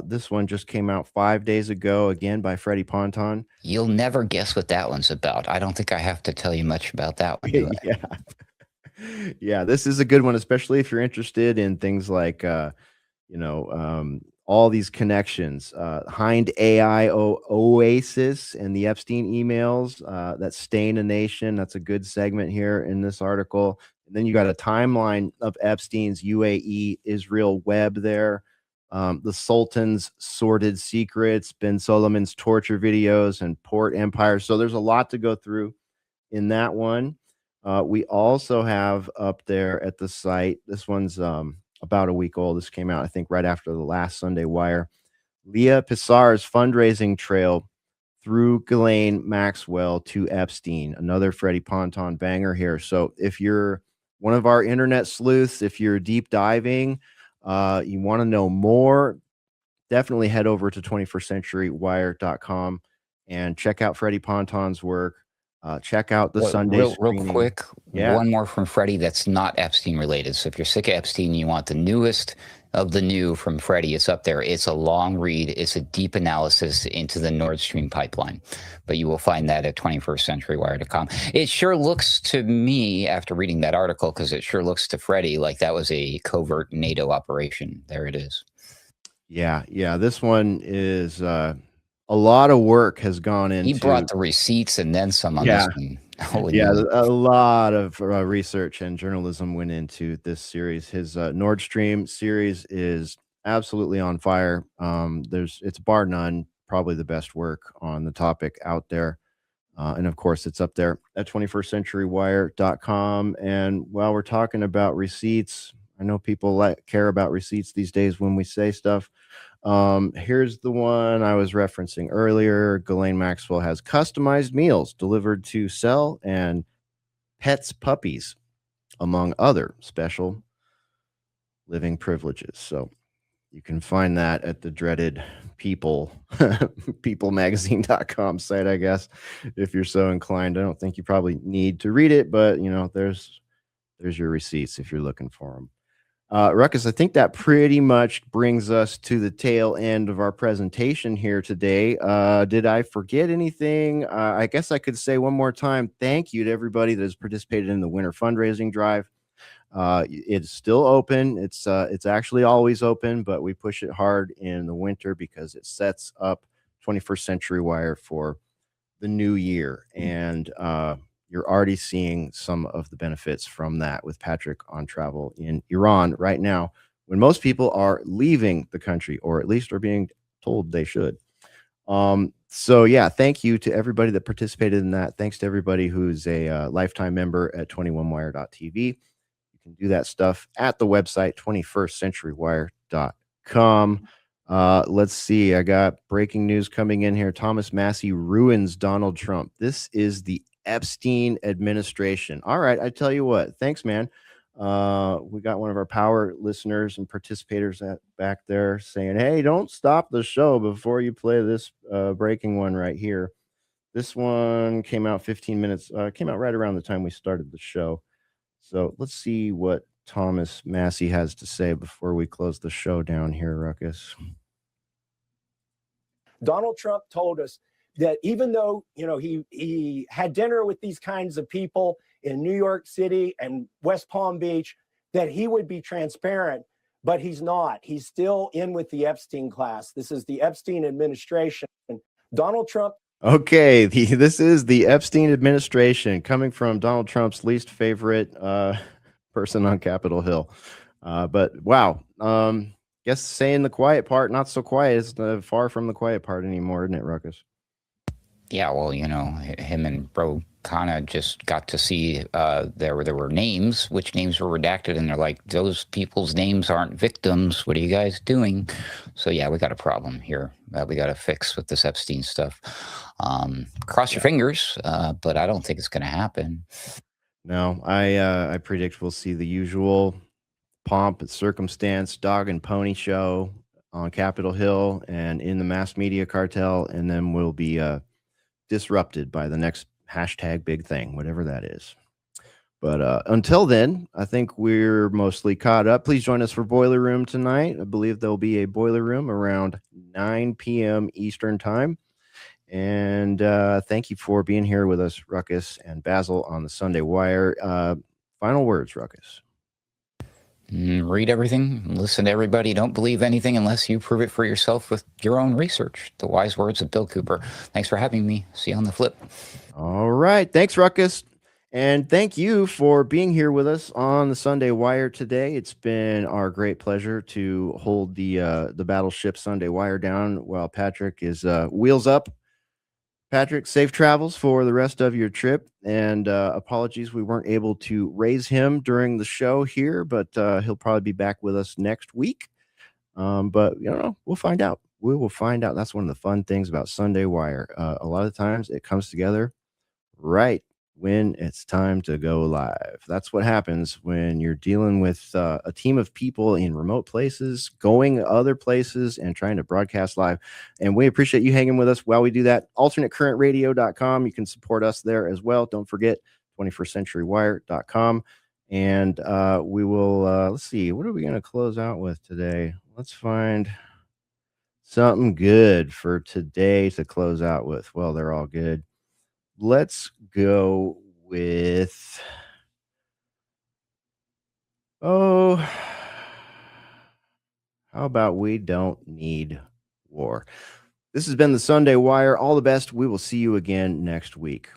This one just came out 5 days ago, again by Freddie Ponton. You'll never guess what that one's about. I don't think I have to tell you much about that one. Yeah, this is a good one, especially if you're interested in things like all these connections, Hind AI Oasis and the Epstein emails, that Stain a Nation. That's a good segment here in this article. And then you got a timeline of Epstein's UAE Israel web there. The Sultan's sordid secrets, bin Solomon's torture videos, and Port Empire. So there's a lot to go through in that one. We also have up there at the site, this one's about a week old. This came out, I think, right after the last Sunday Wire. Leah Pissar's fundraising trail through Ghislaine Maxwell to Epstein, another Freddie Ponton banger here. So if you're one of our internet sleuths, if you're deep diving, you want to know more, definitely head over to 21stcenturywire.com and check out Freddie Ponton's work. Check out the Sunday real screening. quick. Yeah. One more from Freddie that's not Epstein related. So if you're sick of Epstein, you want the newest of the new from Freddie, it's up there. It's a long read. It's a deep analysis into the Nord Stream pipeline, but you will find that at 21stcenturywire.com. It sure looks to me, after reading that article, because it sure looks to Freddie like that was a covert NATO operation. There it is. Yeah. This one is a lot of work has gone into. He brought the receipts and then some on this one. Holy yeah, moly. a lot of research and journalism went into this series. His Nord Stream series is absolutely on fire. It's bar none, probably the best work on the topic out there. And of course, it's up there at 21stcenturywire.com. And while we're talking about receipts, I know people care about receipts these days when we say stuff. Here's the one I was referencing earlier. Ghislaine Maxwell has customized meals delivered to Cell and Pets Puppies, among other special living privileges. So you can find that at the dreaded peoplemagazine.com site, I guess, if you're so inclined. I don't think you probably need to read it, but there's your receipts if you're looking for them. Ruckus, I think that pretty much brings us to the tail end of our presentation here today. Did I forget anything? I guess I could say one more time, thank you to everybody that has participated in the winter fundraising drive. It's still open. It's actually always open, but we push it hard in the winter because it sets up 21st Century Wire for the new year. And you're already seeing some of the benefits from that with Patrick on travel in Iran right now, when most people are leaving the country, or at least are being told they should. So yeah, thank you to everybody that participated in that. Thanks to everybody who's a lifetime member at 21wire.tv. You can do that stuff at the website 21stcenturywire.com. Let's see. I got breaking news coming in here. Thomas Massey ruins Donald Trump. This is the Epstein administration. All right, I tell you what. Thanks, man. We got one of our power listeners and participators back there saying, "Hey, don't stop the show before you play this breaking one right here." This one came out 15 minutes. Came out right around the time we started the show. So let's see what Thomas Massey has to say before we close the show down here, Ruckus. Donald Trump told us that even though, he had dinner with these kinds of people in New York City and West Palm Beach, that he would be transparent, but he's not. He's still in with the Epstein class. This is the Epstein administration. Donald Trump. Okay, this is the Epstein administration, coming from Donald Trump's least favorite person on Capitol Hill. But wow, guess saying the quiet part, not so quiet, is far from the quiet part anymore, isn't it, Ruckus? Yeah, well, him and Bro Kana just got to see there were names, which names were redacted, and they're like, those people's names aren't victims. What are you guys doing? So yeah, we got a problem here that we got to fix with this Epstein stuff. Cross your fingers, but I don't think it's going to happen. No, I predict we'll see the usual pomp and circumstance, dog and pony show on Capitol Hill and in the mass media cartel, and then we'll be disrupted by the next hashtag big thing, whatever that is. But until then, I think we're mostly caught up. Please join us for Boiler Room tonight. I believe there'll be a Boiler Room around 9 p.m. Eastern time. And thank you for being here with us, Ruckus and Basil, on the Sunday Wire. Final words, Ruckus. Read everything, listen to everybody. Don't believe anything unless you prove it for yourself with your own research. The wise words of Bill Cooper. Thanks for having me. See you on the flip. All right. Thanks, Ruckus. And thank you for being here with us on the Sunday Wire today. It's been our great pleasure to hold the Battleship Sunday Wire down while Patrick is wheels up. Patrick, safe travels for the rest of your trip, and apologies we weren't able to raise him during the show here, but he'll probably be back with us next week. But we'll find out. We will find out. That's one of the fun things about Sunday Wire. A lot of times it comes together right when it's time to go live. That's what happens when you're dealing with a team of people in remote places, going other places, and trying to broadcast live. And we appreciate you hanging with us while we do that. AlternateCurrentRadio.com. You can support us there as well. Don't forget 21stCenturyWire.com. And we will, let's see, what are we going to close out with today? Let's find something good for today to close out with. Well, they're all good. Let's go with, how about we don't need war? This has been the Sunday Wire. All the best. We will see you again next week.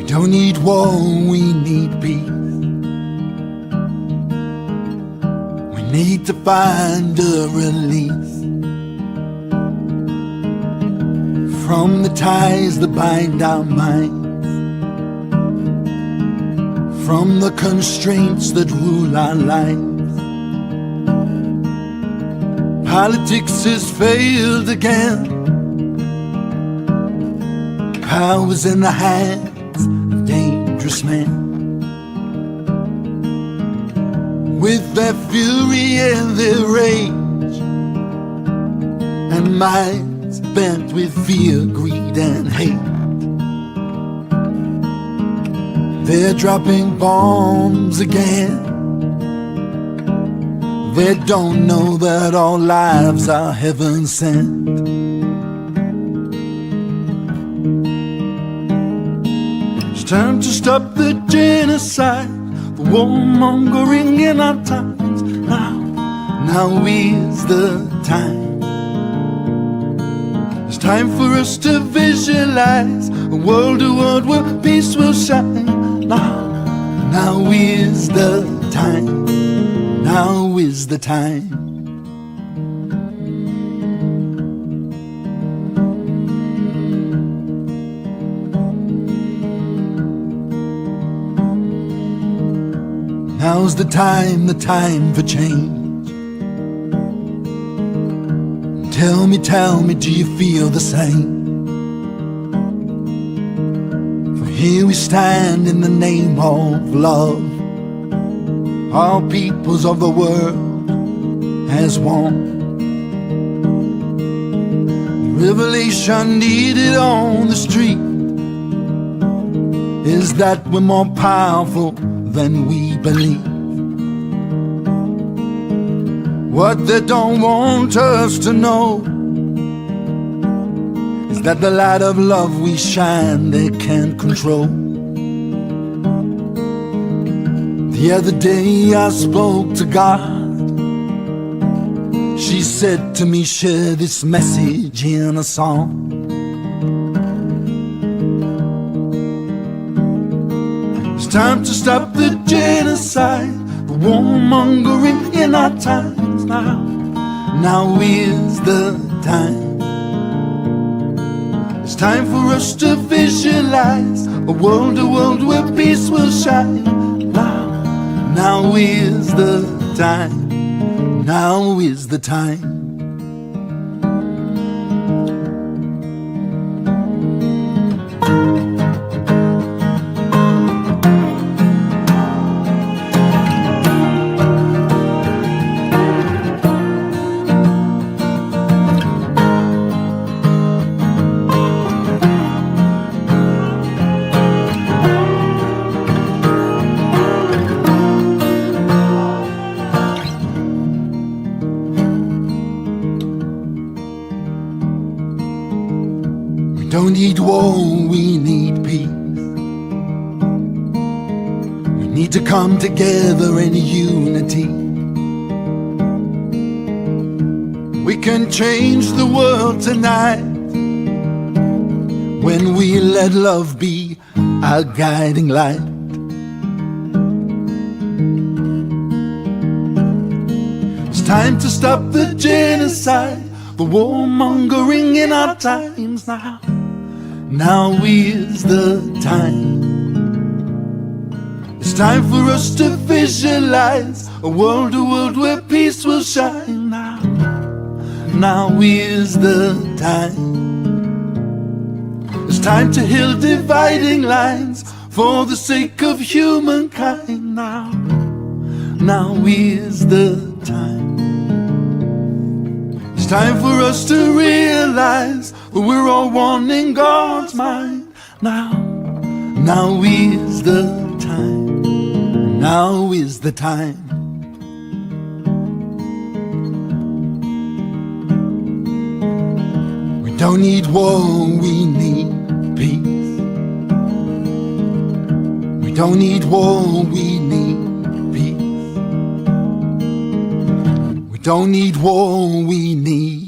Don't need war, we need peace. We need to find a release from the ties that bind our minds, from the constraints that rule our lives. Politics has failed again. Power's in the hands of dangerous men, with their fury and their rage, and minds bent with fear, greed and hate. They're dropping bombs again. They don't know that all lives are heaven sent. Time to stop the genocide, the warmongering in our times. Now is the time. It's time for us to visualize a world where peace will shine. Now is the time. Now is the time. Now's the time for change. Tell me, do you feel the same? For here we stand in the name of love, all peoples of the world as one. The revelation needed on the street is that we're more powerful than we believe. What they don't want us to know is that the light of love we shine they can't control. The other day I spoke to God. She said to me, share this message in a song. It's time to stop the genocide, the warmongering in our times. Now is the time. It's time for us to visualize a world where peace will shine. Now is the time. Now is the time. don't need war, we need peace. We need to come together in unity. We can change the world tonight when we let love be our guiding light. It's time to stop the genocide, the warmongering in our times now. Now is the time. It's time for us to visualize a world where peace will shine now. Now is the time. It's time to heal dividing lines for the sake of humankind now. Now is the time. It's time for us to realize that we're all one in God's mind now. Now is the time. Now is the time. We don't need war, we need peace. We don't need war, we need peace. We don't need war, we need